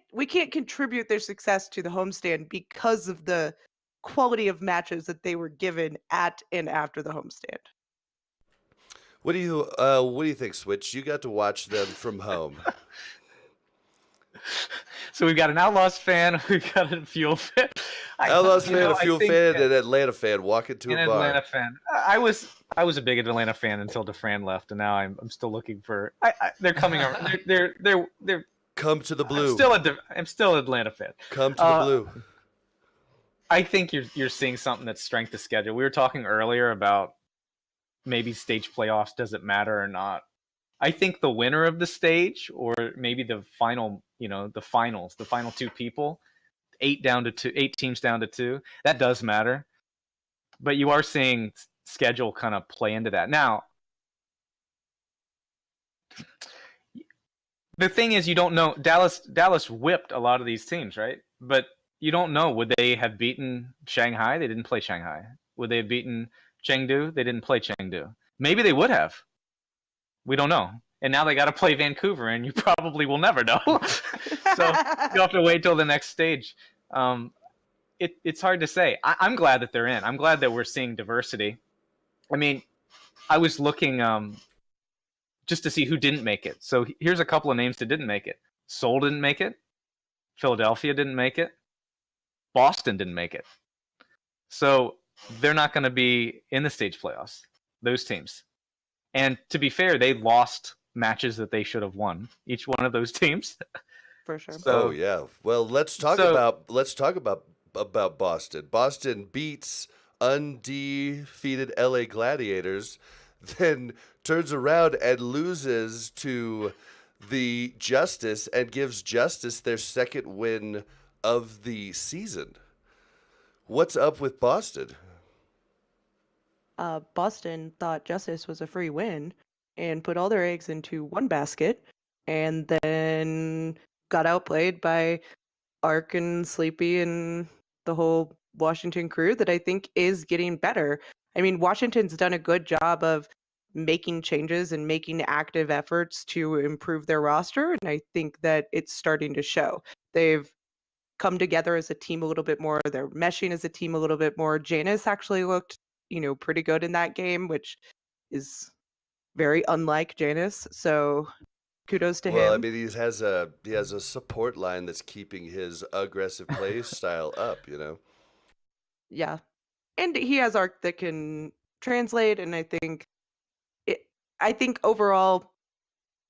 contribute their success to the homestand because of the quality of matches that they were given at and after the homestand. What do you think, Switch? You got to watch them from home. So we've got an Outlaws fan, we've got a Fuel fan. Outlaws You fan, know, a I Fuel think fan, that- and an Atlanta fan walk into an a bar. Atlanta fan. I was a big Atlanta fan until DeFran left, and now I'm still looking for. They're coming. They're Come to the blue. I'm still an Atlanta fan. Come to the blue. I think you're seeing something that's strength of schedule. We were talking earlier about maybe stage playoffs doesn't matter or not. I think the winner of the stage, or maybe the final, the finals, the final two people, 8 teams down to 2, that does matter. But you are seeing schedule kind of play into that. Now, the thing is, you don't know. Dallas whipped a lot of these teams, right? But you don't know. Would they have beaten Shanghai? They didn't play Shanghai. Would they have beaten Chengdu? They didn't play Chengdu. Maybe they would have. We don't know. And now they got to play Vancouver, and you probably will never know. So you have to wait till the next stage. It's hard to say. I'm glad that they're in. I'm glad that we're seeing diversity. I mean, I was looking just to see who didn't make it. So here's a couple of names that didn't make it. Seoul didn't make it. Philadelphia didn't make it. Boston didn't make it. So they're not going to be in the stage playoffs, those teams. And to be fair, they lost matches that they should have won, each one of those teams. For sure. Oh yeah. Well, let's talk about Boston. Boston beats undefeated LA Gladiators, then turns around and loses to the Justice and gives Justice their second win of the season. What's up with Boston? Boston thought Justice was a free win and put all their eggs into one basket, and then got outplayed by Ark and Sleepy and the whole Washington crew that I think is getting better. I mean, Washington's done a good job of making changes and making active efforts to improve their roster, and I think that it's starting to show. They've come together as a team a little bit more. They're meshing as a team a little bit more. Janus actually looked, pretty good in that game, which is very unlike Janus. So kudos to him. Well, I mean, he has a support line that's keeping his aggressive play style up. Yeah, and he has Arc that can translate, and I think overall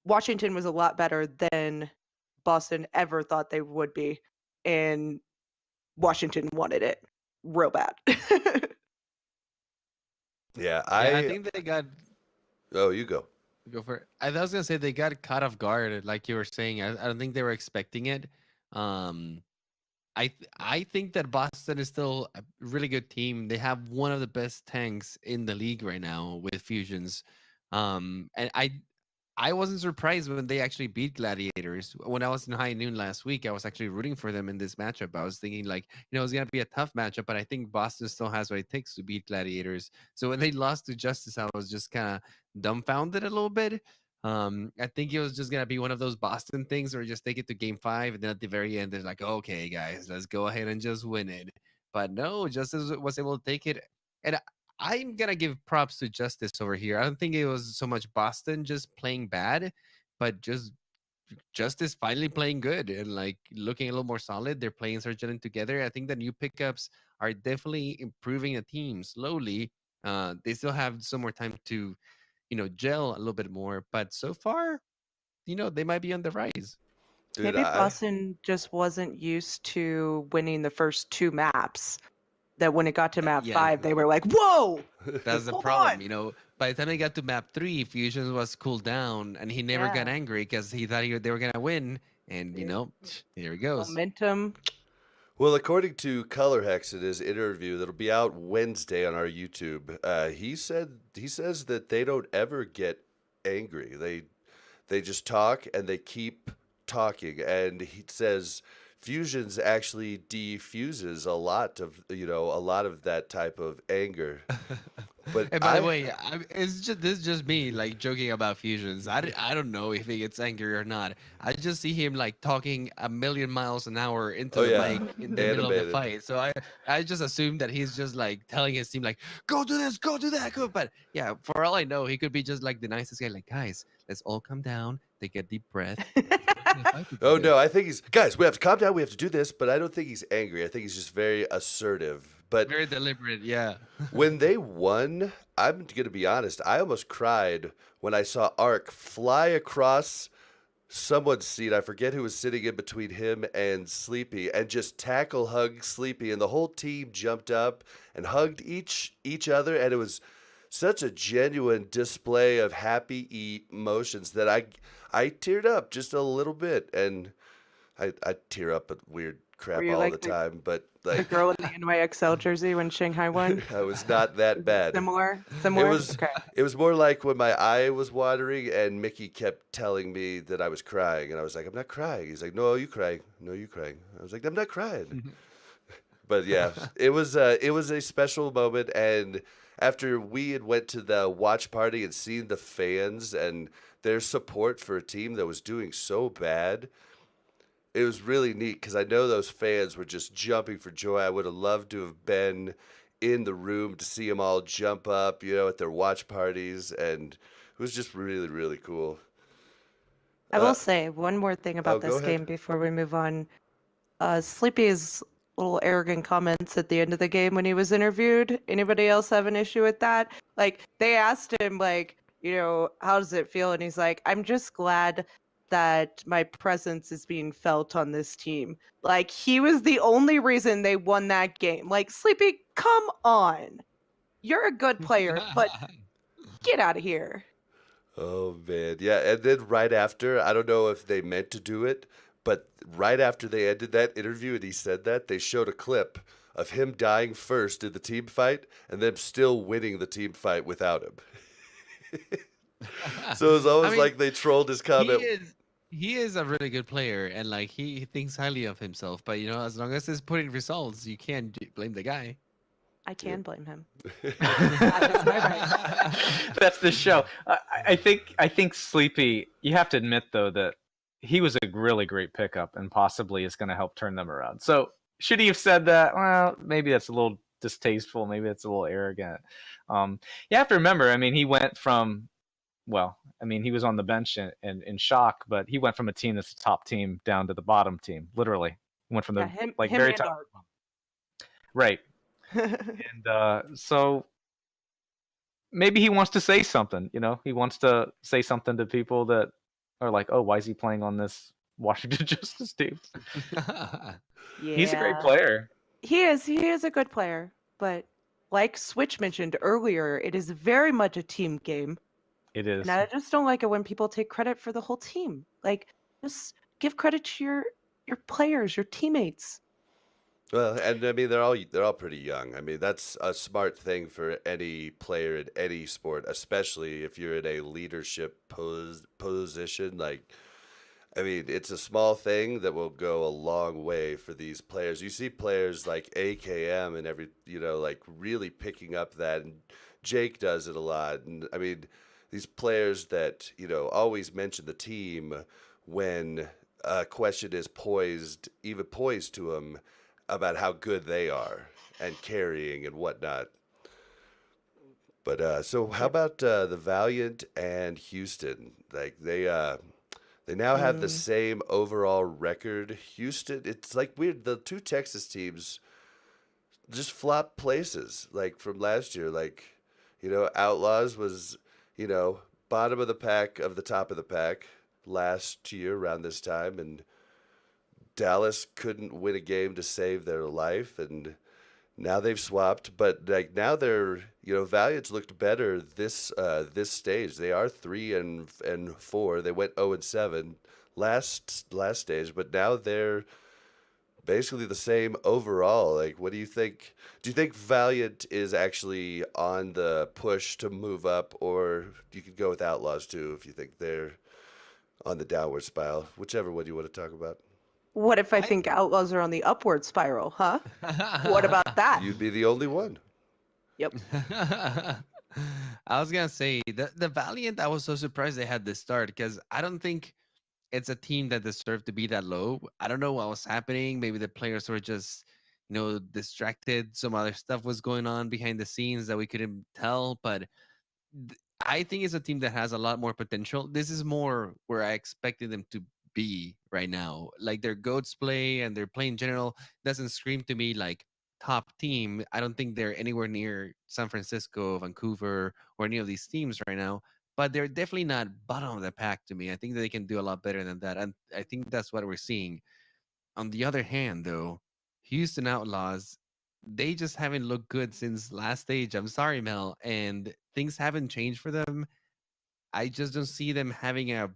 Washington was a lot better than Boston ever thought they would be, and Washington wanted it real bad. Yeah, I think they got. Oh, you go. Go for it. I was gonna say they got caught off guard, like you were saying. I don't think they were expecting it. I think that Boston is still a really good team. They have one of the best tanks in the league right now with fusions. And I wasn't surprised when they actually beat Gladiators. When I was in High Noon last week, I was actually rooting for them in this matchup. I was thinking it's going to be a tough matchup, but I think Boston still has what it takes to beat Gladiators. So when they lost to Justice, I was just kind of dumbfounded a little bit. I think it was just going to be one of those Boston things where you just take it to game 5, and then at the very end, they're like, okay, guys, let's go ahead and just win it. But no, Justice was able to take it. And I'm going to give props to Justice over here. I don't think it was so much Boston just playing bad, but just Justice finally playing good and looking a little more solid. They're playing Sergeant together. I think the new pickups are definitely improving the team slowly. They still have some more time to, gel a little bit more, but so far, they might be on the rise. Dude, Maybe Boston just wasn't used to winning the first 2 maps. That when it got to map 5, they were like, whoa! That's the problem, By the time they got to map 3, Fusions was cooled down, and he never got angry because he thought they were going to win. And you know, here he goes. Momentum. Well, according to Color Hex in his interview that'll be out Wednesday on our YouTube, he says that they don't ever get angry. They just talk and they keep talking, and he says fusions actually defuses a lot of that type of anger. But And by the way, this is just me like joking about fusions. I don't know if he gets angry or not. I just see him like talking a million miles an hour into Oh, the yeah. mic in the middle of the Animated. fight. So I just assume that he's just like telling his team like, go do this, go do that, go. But yeah, for all I know, he could be just like the nicest guy. Like, guys, let's all calm down, take a deep breath. Oh no, I think guys, we have to calm down, we have to do this, but I don't think he's angry. I think he's just very assertive. But Very deliberate, yeah. when they won, I'm going to be honest, I almost cried when I saw Ark fly across someone's seat. I forget who was sitting in between him and Sleepy, and just tackle hug Sleepy, and the whole team jumped up and hugged each other, and it was such a genuine display of happy emotions that I teared up just a little bit, and I tear up at weird crap Were you all like the the- time, but The like girl in the NYXL jersey when Shanghai won. I was not that bad. Similar. was- Okay. It was more like when my eye was watering and Mickey kept telling me that I was crying, and I was like, I'm not crying. He's like, no, you crying. No, you crying. I was like, I'm not crying. But yeah, it was a special moment, and after we had went to the watch party and seen the fans and their support for a team that was doing so bad, it was really neat because I know those fans were just jumping for joy. I would have loved to have been in the room to see them all jump up, at their watch parties, and it was just really, really cool. I will say one more thing about go this ahead. game before we move on. Sleepy's little arrogant comments at the end of the game when he was interviewed. Anybody else have an issue with that? Like, they asked him, like, how does it feel? And he's like, I'm just glad that my presence is being felt on this team. Like, he was the only reason they won that game. Like, Sleepy, come on. You're a good player, but get out of here. Oh man, yeah. And then right after, I don't know if they meant to do it, but right after they ended that interview and he said that, they showed a clip of him dying first in the team fight and them still winning the team fight without him. So it was almost like they trolled his comment. He is a really good player, and like he thinks highly of himself. But as long as it's putting results, you can't blame the guy. I can blame him. That's my right. That's the show. I think Sleepy. You have to admit though that he was a really great pickup and possibly is going to help turn them around. So should he have said that? Well, maybe that's a little distasteful. Maybe that's a little arrogant. You have to remember. I mean, he went from. Well, I mean, he was on the bench in shock, but he went from a team that's a top team down to the bottom team. Literally, he went from the him very and top. Art. Right. And so maybe he wants to say something, he wants to say something to people that are like, oh, why is he playing on this Washington Justice team? Yeah. He's a great player. He is a good player, but like Switch mentioned earlier, it is very much a team game. It is. And I just don't like it when people take credit for the whole team. Like, just give credit to your players, your teammates. Well, and I mean they're all pretty young. I mean that's a smart thing for any player in any sport, especially if you're in a leadership position. Like, I mean, it's a small thing that will go a long way for these players. You see players like AKM and like really picking up that, and Jake does it a lot. And I mean, these players that always mention the team when a question is poised to them about how good they are and carrying and whatnot. But so how about the Valiant and Houston? Like they now have the same overall record. Houston, it's like weird. The two Texas teams just flop places like from last year. Like, Outlaws was, bottom of the pack of the top of the pack last year around this time, and Dallas couldn't win a game to save their life, and now they've swapped. But like now they're Valiant's looked better this stage. They are 3-4. They went 0-7 last stage, but now they're basically the same overall. Like, what do you think? Do you think Valiant is actually on the push to move up, or you could go with Outlaws too if you think they're on the downward spiral? Whichever one you want to talk about. What if I I- think Outlaws are on the upward spiral, huh? What about that? You'd be the only one. Yep. I was gonna say the Valiant. I was so surprised they had this start because I don't think it's a team that deserved to be that low. I don't know what was happening. Maybe the players were just, distracted. Some other stuff was going on behind the scenes that we couldn't tell. But I think it's a team that has a lot more potential. This is more where I expected them to be right now. Like their goats play and their play in general doesn't scream to me like top team. I don't think they're anywhere near San Francisco, Vancouver, or any of these teams right now. But they're definitely not bottom of the pack to me. I think that they can do a lot better than that. And I think that's what we're seeing. On the other hand, though, Houston Outlaws, they just haven't looked good since last stage. I'm sorry, Mel. And things haven't changed for them. I just don't see them having a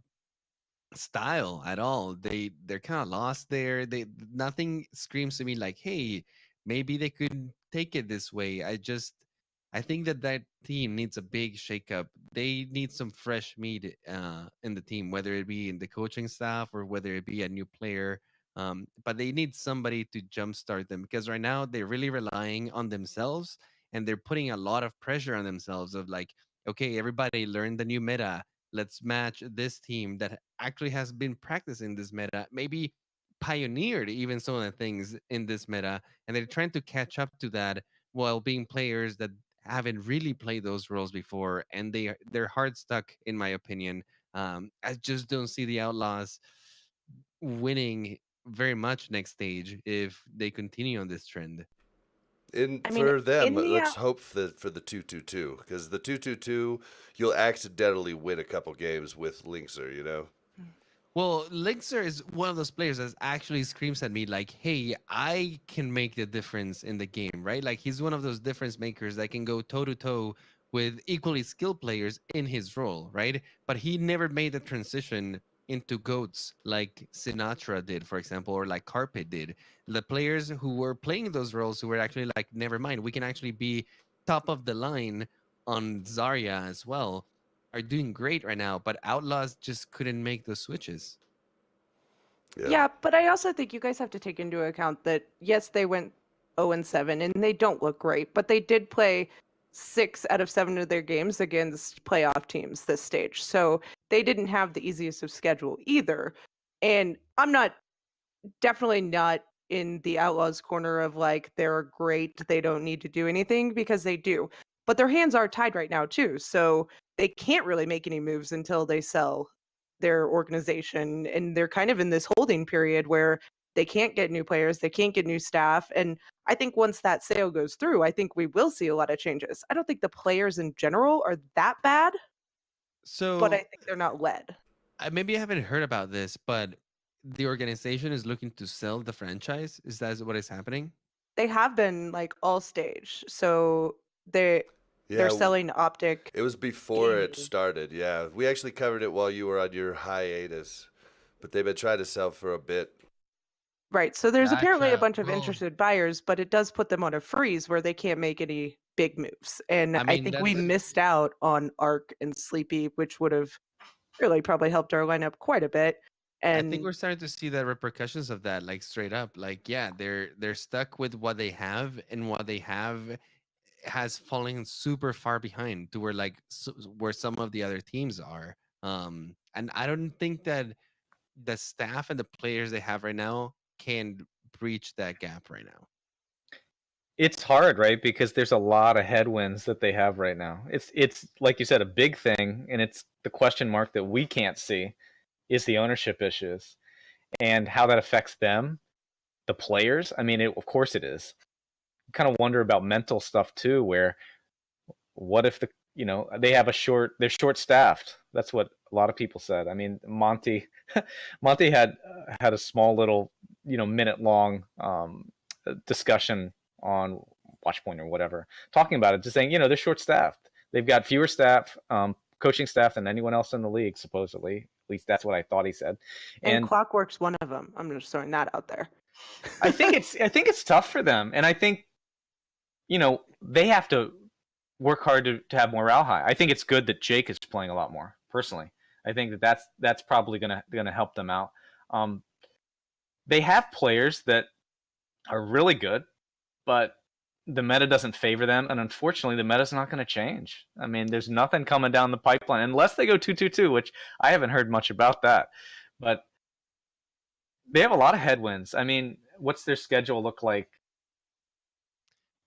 style at all. They're kind of lost there. They Nothing screams to me like, hey, maybe they could take it this way. I think that team needs a big shakeup. They need some fresh meat in the team, whether it be in the coaching staff or whether it be a new player. But they need somebody to jumpstart them because right now they're really relying on themselves and they're putting a lot of pressure on themselves of like, okay, everybody learn the new meta. Let's match this team that actually has been practicing this meta, maybe pioneered even some of the things in this meta, and they're trying to catch up to that while being players that haven't really played those roles before, and they're hard stuck in my opinion. I just don't see the Outlaws winning very much next stage if they continue on this trend. And I mean, for them, in the let's hope for the 2-2-2 because the 2-2-2 you'll accidentally win a couple games with Linkser, you know. Well, Lixer is one of those players that actually screams at me like, "Hey, I can make the difference in the game," right? Like he's one of those difference makers that can go toe to toe with equally skilled players in his role, right? But he never made the transition into goats like Sinatra did, for example, or like Carpet did. The players who were playing those roles who were actually like, never mind, we can actually be top of the line on Zarya as well are doing great right now, but Outlaws just couldn't make those switches. Yeah. Yeah, but I also think you guys have to take into account that yes, they went 0-7 and they don't look great, but they did play 6 out of 7 of their games against playoff teams this stage. So they didn't have the easiest of schedule either. And I'm definitely not in the Outlaws corner of like they're great, they don't need to do anything because they do. But their hands are tied right now too. So they can't really make any moves until they sell their organization and they're kind of in this holding period where they can't get new players, they can't get new staff and I think once that sale goes through, I think we will see a lot of changes. I don't think the players in general are that bad, but I So think they're not led. maybe I haven't heard about this, but the organization is looking to sell the franchise. Is that what is happening? They have been like all stage. So they're Yeah, selling Optic it was before it Gaming. started. Yeah, we actually covered it while you were on your hiatus, but they've been trying to sell for a bit. Right. So there's apparently a Gotcha. bunch of Well, interested buyers, but it does put them on a freeze where they can't make any big moves. And I I mean think we that's missed out on Arc and Sleepy, which would have really probably helped our lineup quite a bit. I think And we're starting to see the repercussions of that, like straight up. Like, yeah, they're stuck with what they have, and what they have has fallen super far behind to where where some of the other teams are. And I don't think that the staff and the players they have right now can breach that gap right now. It's hard, right? Because there's a lot of headwinds that they have right now. It's like you said, a big thing, and it's the question mark that we can't see is the ownership issues and how that affects them, the players. I mean, of course it is. You kind of wonder about mental stuff too, where what if they have they're short staffed. That's what a lot of people said. I mean, Monty Monty had a small little minute long discussion on Watchpoint or whatever, talking about it, just saying they're short staffed. They've got fewer staff, coaching staff than anyone else in the league supposedly, At least that's what I thought he said. And Clockwork's one of them. I'm just throwing that out there. I think it's tough for them, and I think they have to work hard to have morale high. I think it's good that Jake is playing a lot more. Personally, I think that's probably gonna help them out. They have players that are really good, but the meta doesn't favor them, and unfortunately, the meta's not going to change. I mean, there's nothing coming down the pipeline unless they go 2-2-2, which I haven't heard much about that. But they have a lot of headwinds. I mean, what's their schedule look like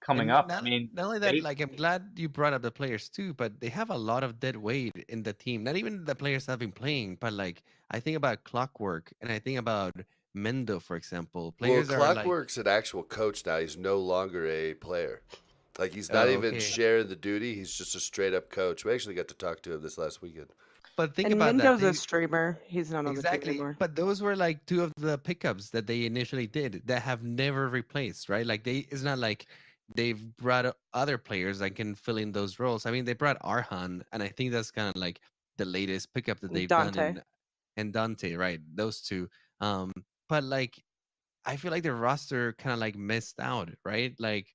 coming And up? not, I mean, not only that, like I'm glad you brought up the players too, but they have a lot of dead weight in the team. Not even the players that have been playing, but like I think about Clockwork and I think about Mendo, for example. Well, Players are like, Clockwork's an actual coach now. He's no longer a player. Like he's not Oh, even okay. sharing the duty. He's just a straight up coach. We actually got to talk to him this last weekend. but think And about that. Mendo's a They, streamer. He's not on the team exactly. anymore. But those were like two of the pickups that they initially did that have never replaced, right? Like it's not like they've brought other players that can fill in those roles. I mean, they brought Arhan, and I think that's kind of like the latest pickup that they've done Dante. and Dante, right? Those two. But like I feel like the roster kind of like missed out, right? Like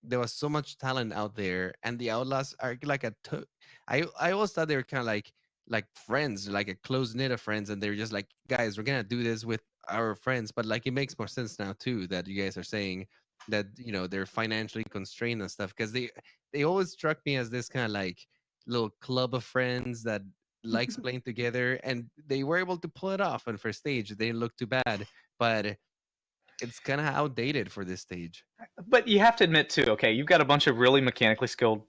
there was so much talent out there, and the Outlaws are like I always thought they were kind of like friends, like a close knit of friends, and they're just like, guys, we're gonna do this with our friends. But like it makes more sense now too that you guys are saying that they're financially constrained and stuff, because they always struck me as this kind of like little club of friends that likes playing together, and they were able to pull it off on first stage. They didn't look too bad, but it's kind of outdated for this stage. but you have to admit too, okay, you've got a bunch of really mechanically skilled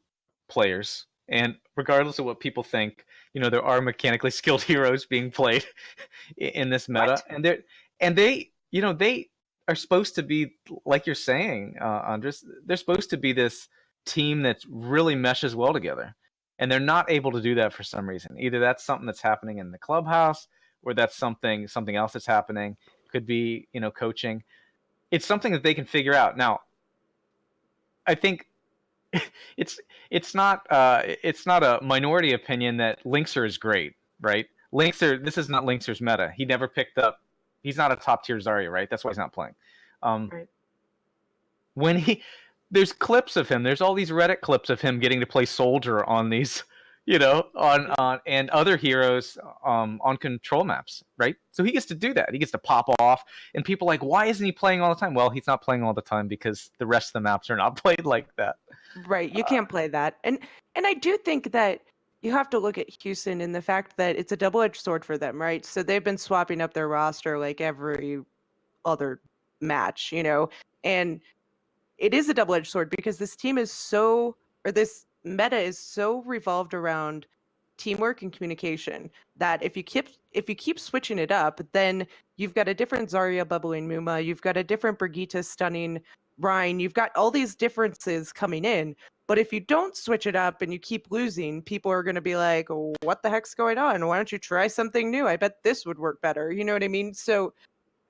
players, and regardless of what people think, there are mechanically skilled heroes being played in this meta, What? and they are supposed to be, like you're saying, Andres. They're supposed to be this team that really meshes well together, and they're not able to do that for some reason. Either that's something that's happening in the clubhouse, or that's something else that's happening. Could be coaching. It's something that they can figure out. Now, I think it's not a minority opinion that Linkser is great, right? This is not Linkser's meta. He never picked up. He's not a top tier Zarya, right? That's why he's not playing. Right. When there's clips of him. There's all these Reddit clips of him getting to play soldier on these, on and other heroes on control maps, right? So he gets to do that. He gets to pop off, and people are like, why isn't he playing all the time? Well, he's not playing all the time because the rest of the maps are not played like that. Right. You can't play that. And I do think that you have to look at Houston in the fact that it's a double-edged sword for them, right? So they've been swapping up their roster like every other match, and it is a double-edged sword because this meta is so revolved around teamwork and communication that if you keep switching it up, then you've got a different Zarya bubbling Muma, you've got a different Brigitte stunning Rhine, you've got all these differences coming in. But if you don't switch it up and you keep losing, people are going to be like, what the heck's going on? Why don't you try something new? I bet this would work better. You know what I mean? So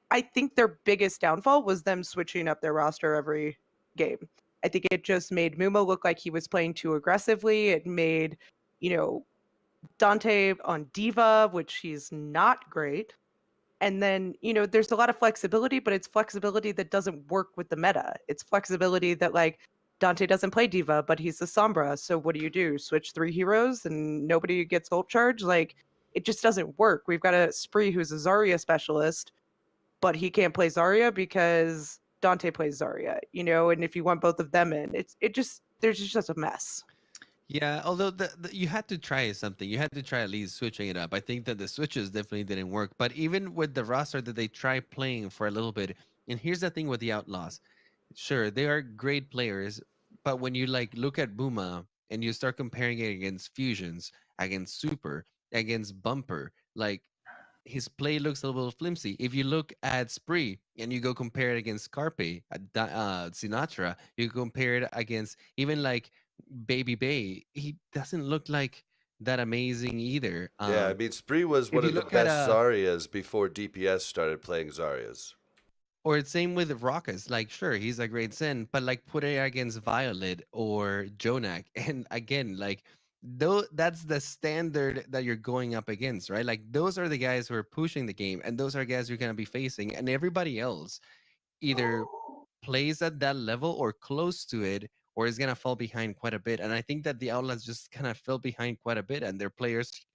I think their biggest downfall was them switching up their roster every game. I think it just made Muma look like he was playing too aggressively. It made, Dante on Diva, which he's not great. And then, there's a lot of flexibility, but it's flexibility that doesn't work with the meta. It's flexibility that, like, Dante doesn't play Diva, but he's the Sombra. So what do? Switch 3 heroes and nobody gets ult charge? Like, it just doesn't work. We've got a Spree who's a Zarya specialist, but he can't play Zarya because Dante plays Zarya, and if you want both of them in, there's just a mess. Yeah, although you had to try something. You had to try at least switching it up. I think that the switches definitely didn't work. But even with the roster that they tried playing for a little bit, and here's the thing with the Outlaws. Sure, they are great players, but when you like look at Buma and you start comparing it against Fusions, against Super, against Bumper, like his play looks a little flimsy. If you look at Spree and you go compare it against Carpe, Sinatra, you compare it against even like Baby Bay, he doesn't look like that amazing either. Yeah, I mean, Spree was one you of the look at, best Zaryas before DPS started playing Zaryas. or it's same with Raucus. Like, sure, he's a great Zen, but like put it against Violet or Jonak, and again, like though that's the standard that you're going up against, right? Like those are the guys who are pushing the game, and those are guys you're gonna be facing, and everybody else either plays at that level or close to it, or is gonna fall behind quite a bit. And I think that the Outlaws just kind of fell behind quite a bit, and their players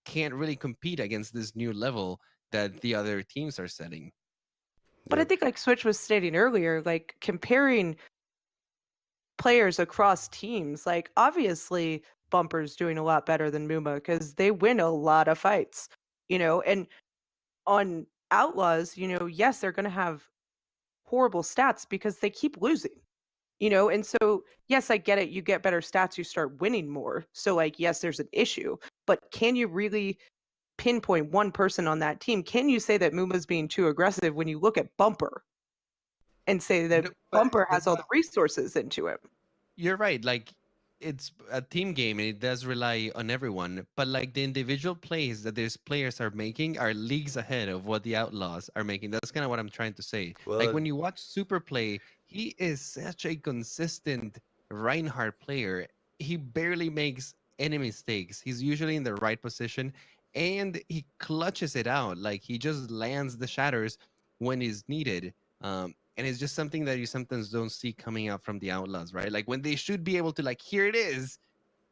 can't really compete against this new level that the other teams are setting. But I Yep. think, like Switch was stating earlier, like comparing players across teams, like obviously Bumper's doing a lot better than Muma because they win a lot of fights, and on Outlaws, yes, they're going to have horrible stats because they keep losing, and so, yes, I get it. You get better stats, you start winning more. So, like, yes, there's an issue, but can you really pinpoint one person on that team? Can you say that Muma's being too aggressive when you look at Bumper and say that No, but Bumper has all the resources into it? you're right. Like it's a team game and it does rely on everyone. But like the individual plays that these players are making are leagues ahead of what the Outlaws are making. That's kind of what I'm trying to say. Like Well, when you watch Super play, he is such a consistent Reinhardt player. He barely makes any mistakes. He's usually in the right position and he clutches it out. Like he just lands the shatters when is needed. And it's just something that you sometimes don't see coming out from the Outlaws, right? Like when they should be able to, like, here it is,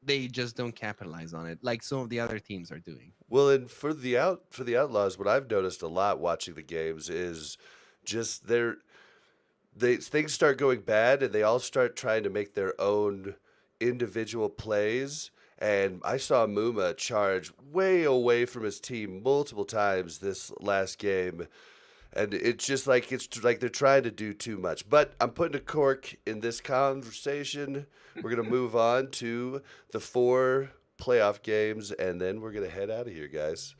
they just don't capitalize on it, like some of the other teams are doing. well, and for the Outlaws, what I've noticed a lot watching the games is just they things start going bad and they all start trying to make their own individual plays. And I saw Muma charge way away from his team multiple times this last game. And it's like they're trying to do too much. But I'm putting a cork in this conversation. We're gonna move on to the 4 playoff games, and then we're gonna head out of here, guys.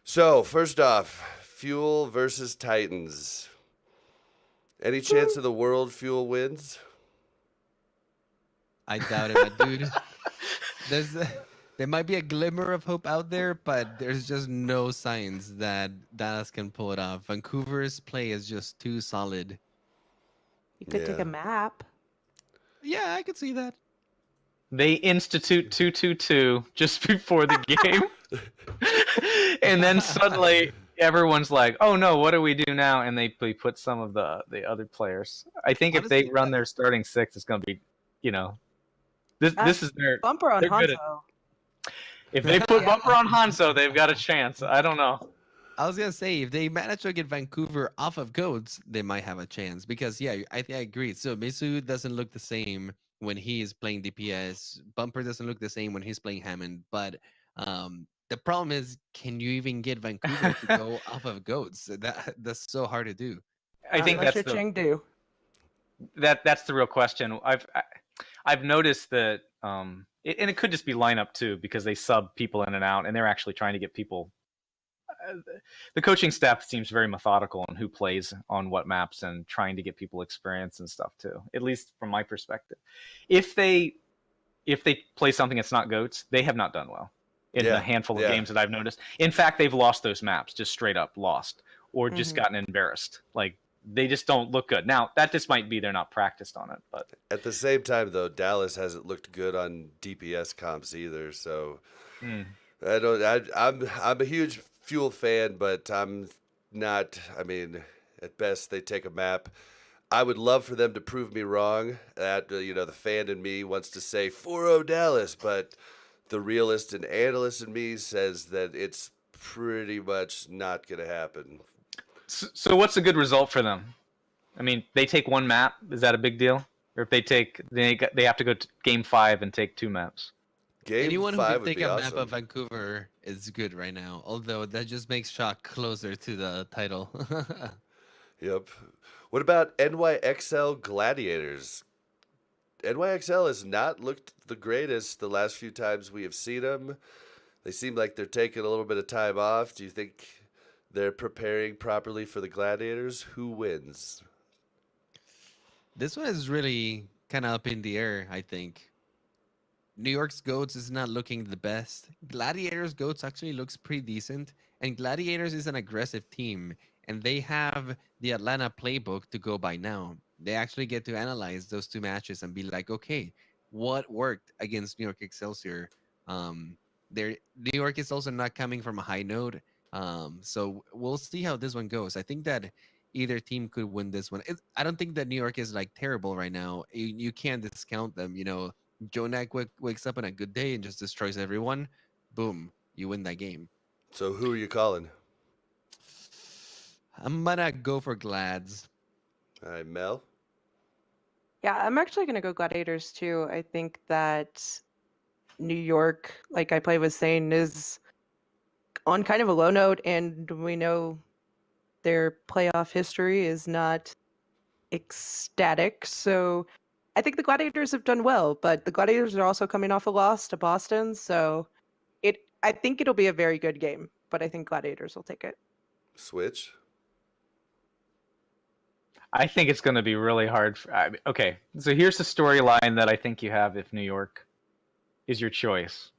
So first off, Fuel versus Titans. Any chance in the world Fuel wins? I doubt it, but dude, there's there might be a glimmer of hope out there, but there's just no signs that Dallas can pull it off. Vancouver's play is just too solid. You could take Yeah. a map. Yeah, I could see that. They institute 2-2-2 just before the game. And then suddenly everyone's like, "Oh no, what do we do now?" And they put some of the other players. I think if they Honestly, run their starting 6, it's going to be, this is their Bumper on they're good at, Hanzo. if they put Yeah. Bumper on Hanzo, they've got a chance. I don't know. I was gonna say if they manage to get Vancouver off of goats, they might have a chance. Because yeah, I think I agree. So Misu doesn't look the same when he is playing DPS. Bumper doesn't look the same when he's playing Hammond. But the problem is, can you even get Vancouver to go off of goats? That's so hard to do. I think Unless that's you're Chengdu. that's the real question. I've noticed that, and it could just be lineup too, because they sub people in and out, and they're actually trying to get people. The coaching staff seems very methodical on who plays on what maps and trying to get people experience and stuff too. At least from my perspective, if they play something that's not goats, they have not done well in Yeah, the handful of yeah. games that I've noticed. In fact, they've lost those maps, just straight up lost, or just Mhm. gotten embarrassed. Like they just don't look good. Now that just might be they're not practiced on it, but At the same time, though, Dallas hasn't looked good on DPS comps either. So I don't. I'm a huge Fuel fan, but I'm not. I mean, at best they take a map. I would love for them to prove me wrong. That the fan in me wants to say 4-0 Dallas, but the realist and analyst in me says that it's pretty much not going to happen. So what's a good result for them? I mean, they take one map. Is that a big deal? Or if they have to go to game 5 and take 2 maps. Game Anyone who 5 can would take be a awesome. map of Vancouver is good right now. Although that just makes Shock closer to the title. Yep. What about NYXL Gladiators? NYXL has not looked the greatest the last few times we have seen them. They seem like they're taking a little bit of time off. Do you think they're preparing properly for the Gladiators? Who wins? This one is really kind of up in the air, I think. New York's Goats is not looking the best. Gladiators Goats actually looks pretty decent. And Gladiators is an aggressive team. And they have the Atlanta playbook to go by now. They actually get to analyze those 2 matches and be like, okay, what worked against New York Excelsior. New York is also not coming from a high note. So we'll see how this one goes. I think that either team could win this one. I don't think that New York is like terrible right now. You can't discount them. You know, Jonak wakes up on a good day and just destroys everyone. Boom, you win that game. So who are you calling? I'm gonna go for Glads. All right, Mel. Yeah, I'm actually going to go Gladiators too. I think that New York, like I play was saying, is on kind of a low note, and we know their playoff history is not ecstatic. So I think the Gladiators have done well, but the Gladiators are also coming off a loss to Boston. So I think it'll be a very good game, but I think Gladiators will take it. Switch. I think it's going to be really hard. Okay, so here's the storyline that I think you have if New York is your choice.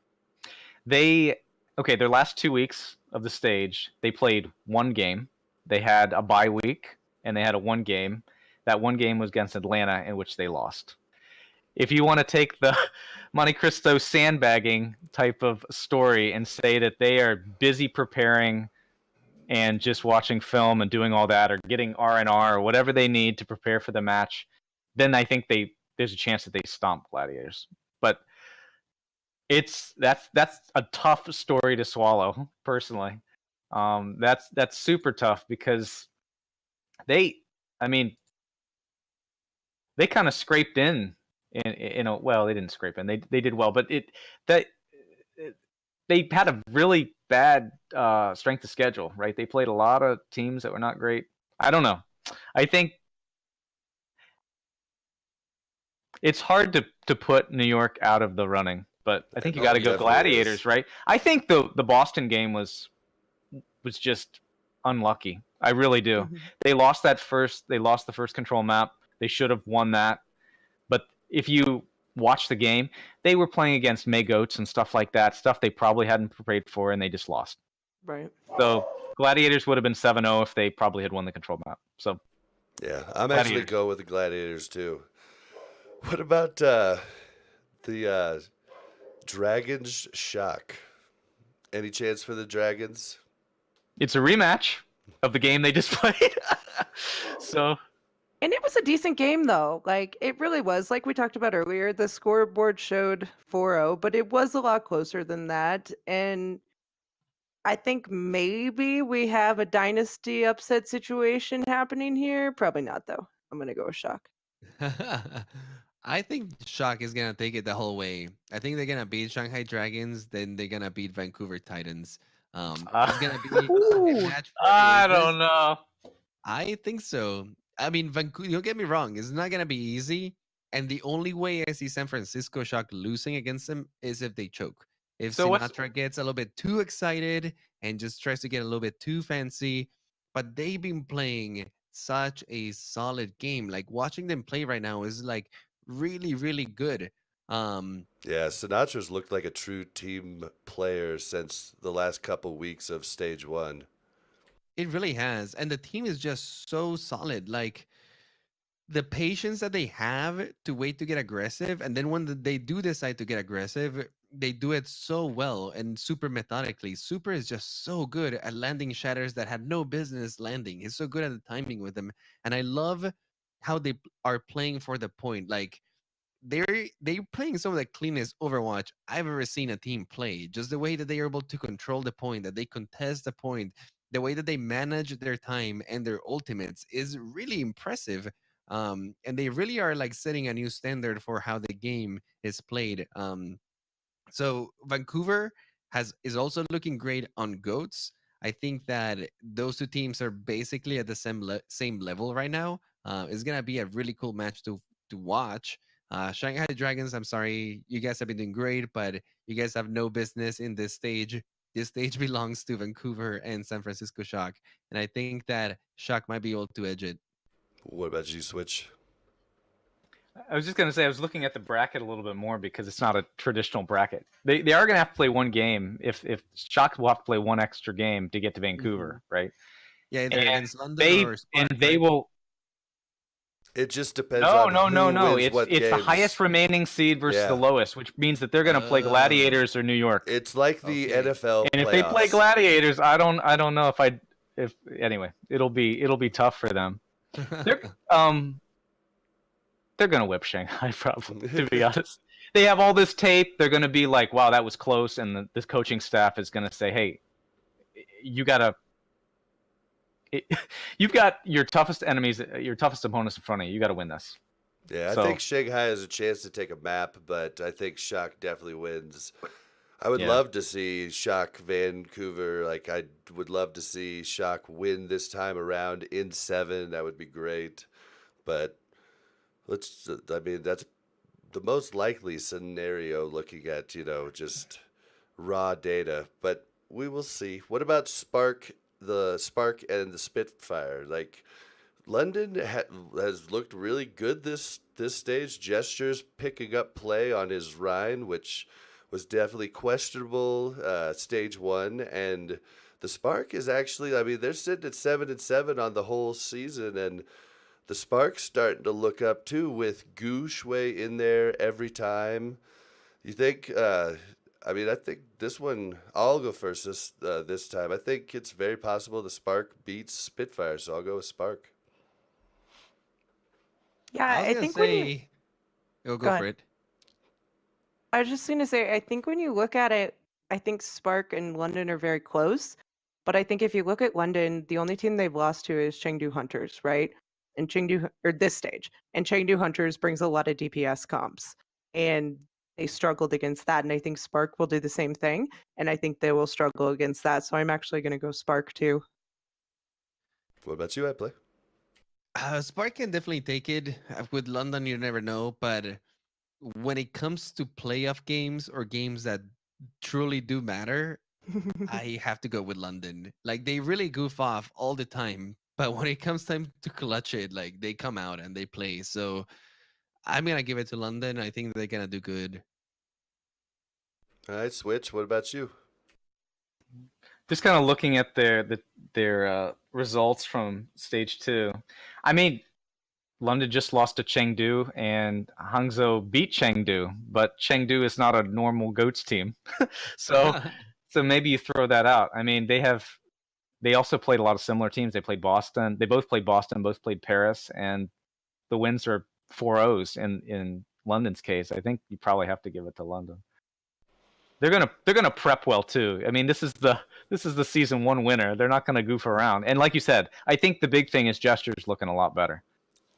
Their last 2 weeks of the stage, they played one game. They had a bye week, and they had a one game. That one game was against Atlanta, in which they lost. If you want to take the Monte Cristo sandbagging type of story and say that they are busy preparing and just watching film and doing all that, or getting R&R or whatever they need to prepare for the match, then I think there's a chance that they stomp Gladiators. But that's a tough story to swallow, personally. That's super tough because they kind of scraped in a, well, they didn't scrape in, they did well, but they had a really bad strength of schedule, right? They played a lot of teams that were not great. I don't know. I think it's hard to put New York out of the running, but I think you got to go Gladiators, right? I think the Boston game was just unlucky. I really do. Mhm. They lost the first control map. They should have won that. But if you watch the game, they were playing against Maygoats and stuff like that, stuff they probably hadn't prepared for, and they just lost. Right. So Gladiators would have been 7-0 if they probably had won the control map. So Yeah, I'm actually Gladiators. go with the Gladiators too. What about the Dragons Shock? Any chance for the Dragons? It's a rematch of the game they just played. So And it was a decent game, though. Like, it really was. Like we talked about earlier, the scoreboard showed 4-0, but it was a lot closer than that. And I think maybe we have a dynasty upset situation happening here. Probably not, though. I'm going to go with Shock. I think Shock is gonna take it the whole way. I think they're gonna beat Shanghai Dragons, then they're gonna beat Vancouver Titans. It's gonna be a Ooh. match for the I ages. don't know. I think so. I mean, Vancouver. Don't get me wrong; it's not gonna be easy. And the only way I see San Francisco Shock losing against them is if they choke. If So what's Sinatra gets a little bit too excited and just tries to get a little bit too fancy, but they've been playing such a solid game. Like watching them play right now is like really, really good. Yeah, Sinatra's looked like a true team player since the last couple weeks of stage one. It really has. And the team is just so solid. Like the patience that they have to wait to get aggressive. And then when they do decide to get aggressive, they do it so well and super methodically. Super is just so good at landing shatters that had no business landing. He's so good at the timing with them. And I love how they are playing for the point. Like they're playing some of the cleanest Overwatch I've ever seen a team play. Just the way that they are able to control the point, that they contest the point, the way that they manage their time and their ultimates is really impressive. And they really are like setting a new standard for how the game is played. So Vancouver is also looking great on goats. I think that those two teams are basically at the same level right now. It's gonna be a really cool match to watch. Shanghai Dragons, I'm sorry, you guys have been doing great, but you guys have no business in this stage. This stage belongs to Vancouver and San Francisco Shock, and I think that Shock might be able to edge it. What about you, Switch? I was just gonna say I was looking at the bracket a little bit more because it's not a traditional bracket. They are gonna have to play one game. If Shock will have to play one extra game to get to Vancouver, right? Yeah, either And against London they or Spark, they right? will. It just depends No, on no, who no, no. wins It's what it's the games. highest remaining seed versus the Yeah. lowest, which means that they're going to play Gladiators or New York. It's like the Okay. NFL And if they play playoffs. Gladiators, I don't know if anyway, it'll be tough for them. They're they're going to whip Shanghai probably, to be honest. They have all this tape. They're going to be like, "Wow, that was close," and this coaching staff is going to say, "Hey, you got to you've got your toughest enemies, your toughest opponents in front of you. You got to win this." Yeah, I So, think Shanghai has a chance to take a map, but I think Shock definitely wins. I would Yeah. love to see Shock Vancouver. Like, I would love to see Shock win this time around in 7. That would be great. But I mean, that's the most likely scenario looking at, just raw data. But we will see. What about the Spark and the Spitfire? Like, London has looked really good this stage. Gestures picking up play on his Rhine, which was definitely questionable stage 1, and the Spark is actually, I mean, they're sitting at 7-7 on the whole season, and the Spark's starting to look up too with Gu Shui in there every time. You think? I mean, I think this one. I'll go first this time. I think it's very possible the Spark beats Spitfire, so I'll go with Spark. Yeah, I was I gonna think when you say, oh, go go for ahead. it. I was just gonna say, I think when you look at it, I think Spark and London are very close. But I think if you look at London, the only team they've lost to is Chengdu Hunters, right? And Chengdu, or this stage, and Chengdu Hunters brings a lot of DPS comps, and they struggled against that. And I think Spark will do the same thing, and I think they will struggle against that. So I'm actually gonna go Spark too. What about you, I play? Spark can definitely take it. With London, you never know. But when it comes to playoff games or games that truly do matter, I have to go with London. Like, they really goof off all the time, but when it comes time to clutch it, like, they come out and they play. So I'm gonna give it to London. I think they're gonna do good. All right, Switch. What about you? just kind of looking at their results from stage 2. I mean, London just lost to Chengdu, and Hangzhou beat Chengdu, but Chengdu is not a normal goats team, so maybe you throw that out. I mean, they also played a lot of similar teams. They played Boston. They both played Boston. Both played Paris, and the wins are 4-0s in London's case. I think you probably have to give it to London. They're gonna prep well too. I mean, this is the season 1 winner. They're not gonna goof around. And like you said, I think the big thing is Gesture's looking a lot better.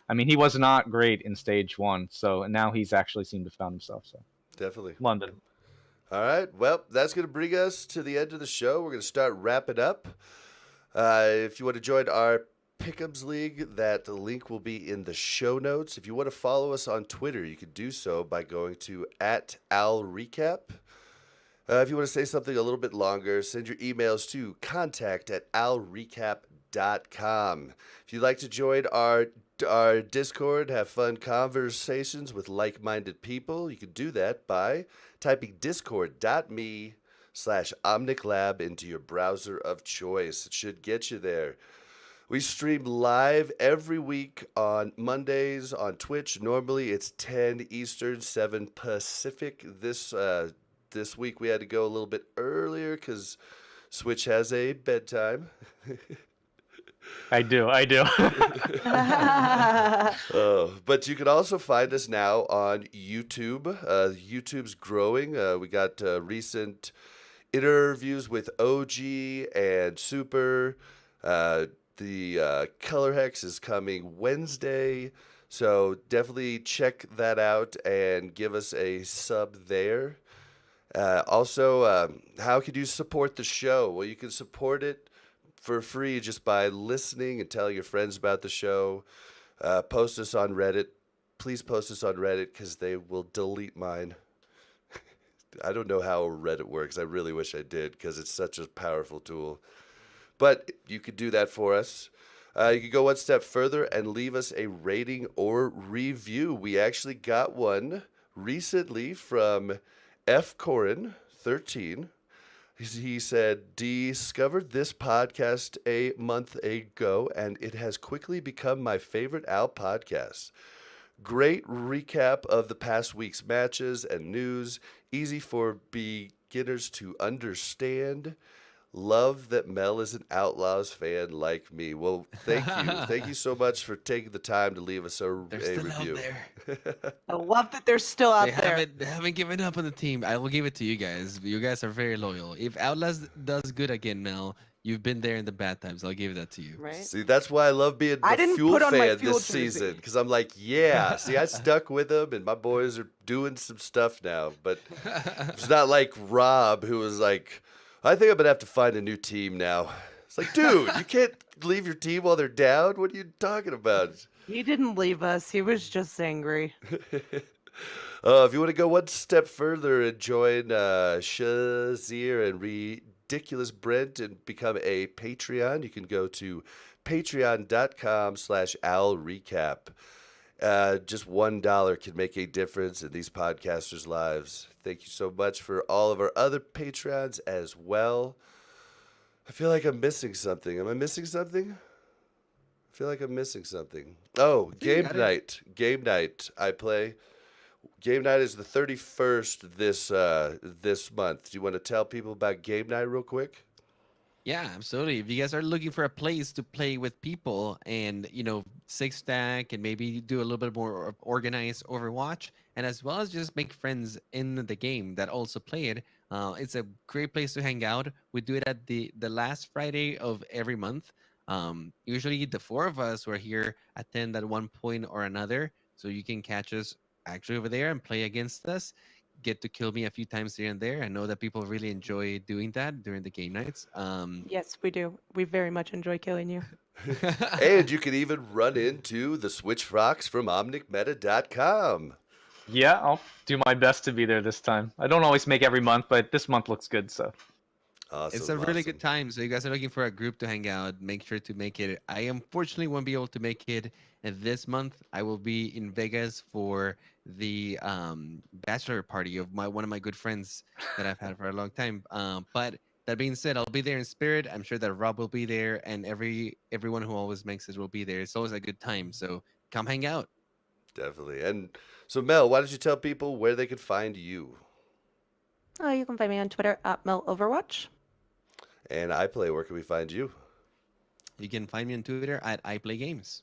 I mean, he was not great in stage 1, so now he's actually seemed to found himself. So Definitely. London. All right. Well, that's going to bring us to the end of the show. We're going to start wrapping up. If you want to join our Pick'ems League, that link will be in the show notes. If you want to follow us on Twitter, you can do so by going to @AlRecap. If you want to say something a little bit longer, send your emails to contact@alrecap.com. If you'd like to join our Discord, have fun conversations with like-minded people, you can do that by typing discord.me/OmnicLab into your browser of choice. It should get you there. We stream live every week on Mondays on Twitch. Normally it's 10 Eastern, 7 Pacific. This week we had to go a little bit earlier because Switch has a bedtime. I do. But you can also find us now on YouTube. YouTube's growing. We got recent interviews with OG and Super. The Color Hex is coming Wednesday. So definitely check that out and give us a sub there. Also, how could you support the show? Well, you can support it for free just by listening and telling your friends about the show. Post us on Reddit. Please post us on Reddit because they will delete mine. I don't know how Reddit works. I really wish I did because it's such a powerful tool. But you could do that for us. You could go one step further and leave us a rating or review. We actually got one recently from F. Corin 13. He said, discovered this podcast a month ago, and it has quickly become my favorite Al podcast. Great recap of the past week's matches and news, easy for beginners to understand. Love that Mel is an Outlaws fan like me. Well, thank you. Thank you so much for taking the time to leave us a They're still review. out there. I love that they're still out They there. haven't given up on the team. I will give it to you guys. You guys are very loyal. If Outlaws does good again, Mel, you've been there in the bad times. I'll give that to you. Right? See, that's why I love being I the didn't Fuel put on my fan Fuel this jersey. season because I'm like, yeah. See, I stuck with them, and my boys are doing some stuff now. But it's not like Rob, who was like, I think I'm gonna have to find a new team now. It's like, dude, you can't leave your team while they're down. What are you talking about? He didn't leave us. He was just angry. If you want to go one step further and join Shazir and Ridiculous Brent and become a Patreon, you can go to patreon.com/owlrecap. Just $1 can make a difference in these podcasters' lives. Thank you so much for all of our other Patreons as well. I feel like I'm missing something. Am I missing something? I feel like I'm missing something. Oh, game night. Game night. I play. Game night is the 31st this month. Do you want to tell people about game night real quick? Yeah, absolutely. If you guys are looking for a place to play with people and, six stack and maybe do a little bit more organized Overwatch, and as well as just make friends in the game that also play it, it's a great place to hang out. We do it at the last Friday of every month. Usually the four of us who are here attend at one point or another, so you can catch us actually over there and play against us. Get to kill me a few times here and there. I know that people really enjoy doing that during the game nights. Yes, we do. We very much enjoy killing you. And you can even run into the Switchfox from OmnicMeta.com. Yeah, I'll do my best to be there this time. I don't always make every month, but this month looks good, so. Awesome, It's a really good time. So you guys are looking for a group to hang out, make sure to make it. I unfortunately won't be able to make it this month. I will be in Vegas for the bachelor party of one of my good friends that I've had for a long time. But that being said, I'll be there in spirit. I'm sure that Rob will be there, and everyone who always makes it will be there. It's always a good time. So come hang out. Definitely. And so, Mel, why don't you tell people where they can find you? You can find me on Twitter at MelOverwatch. And I play. Where can we find you? You can find me on Twitter at iPlayGames.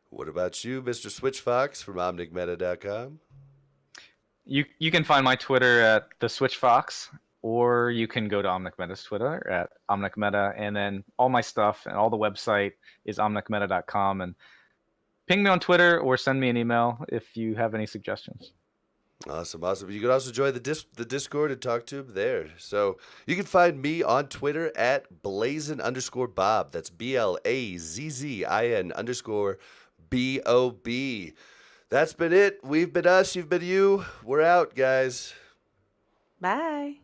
What about you, Mr. Switchfox from OmnicMeta.com? You can find my Twitter at the Switchfox, or you can go to OmnicMeta's Twitter at OmnicMeta, and then all my stuff and all the website is OmnicMeta.com. And ping me on Twitter or send me an email if you have any suggestions. Awesome. You can also join the Discord and talk to him there. So you can find me on Twitter at Blazin_Bob. That's BLAZZIN_BOB. That's been it. We've been us. You've been you. We're out, guys. Bye.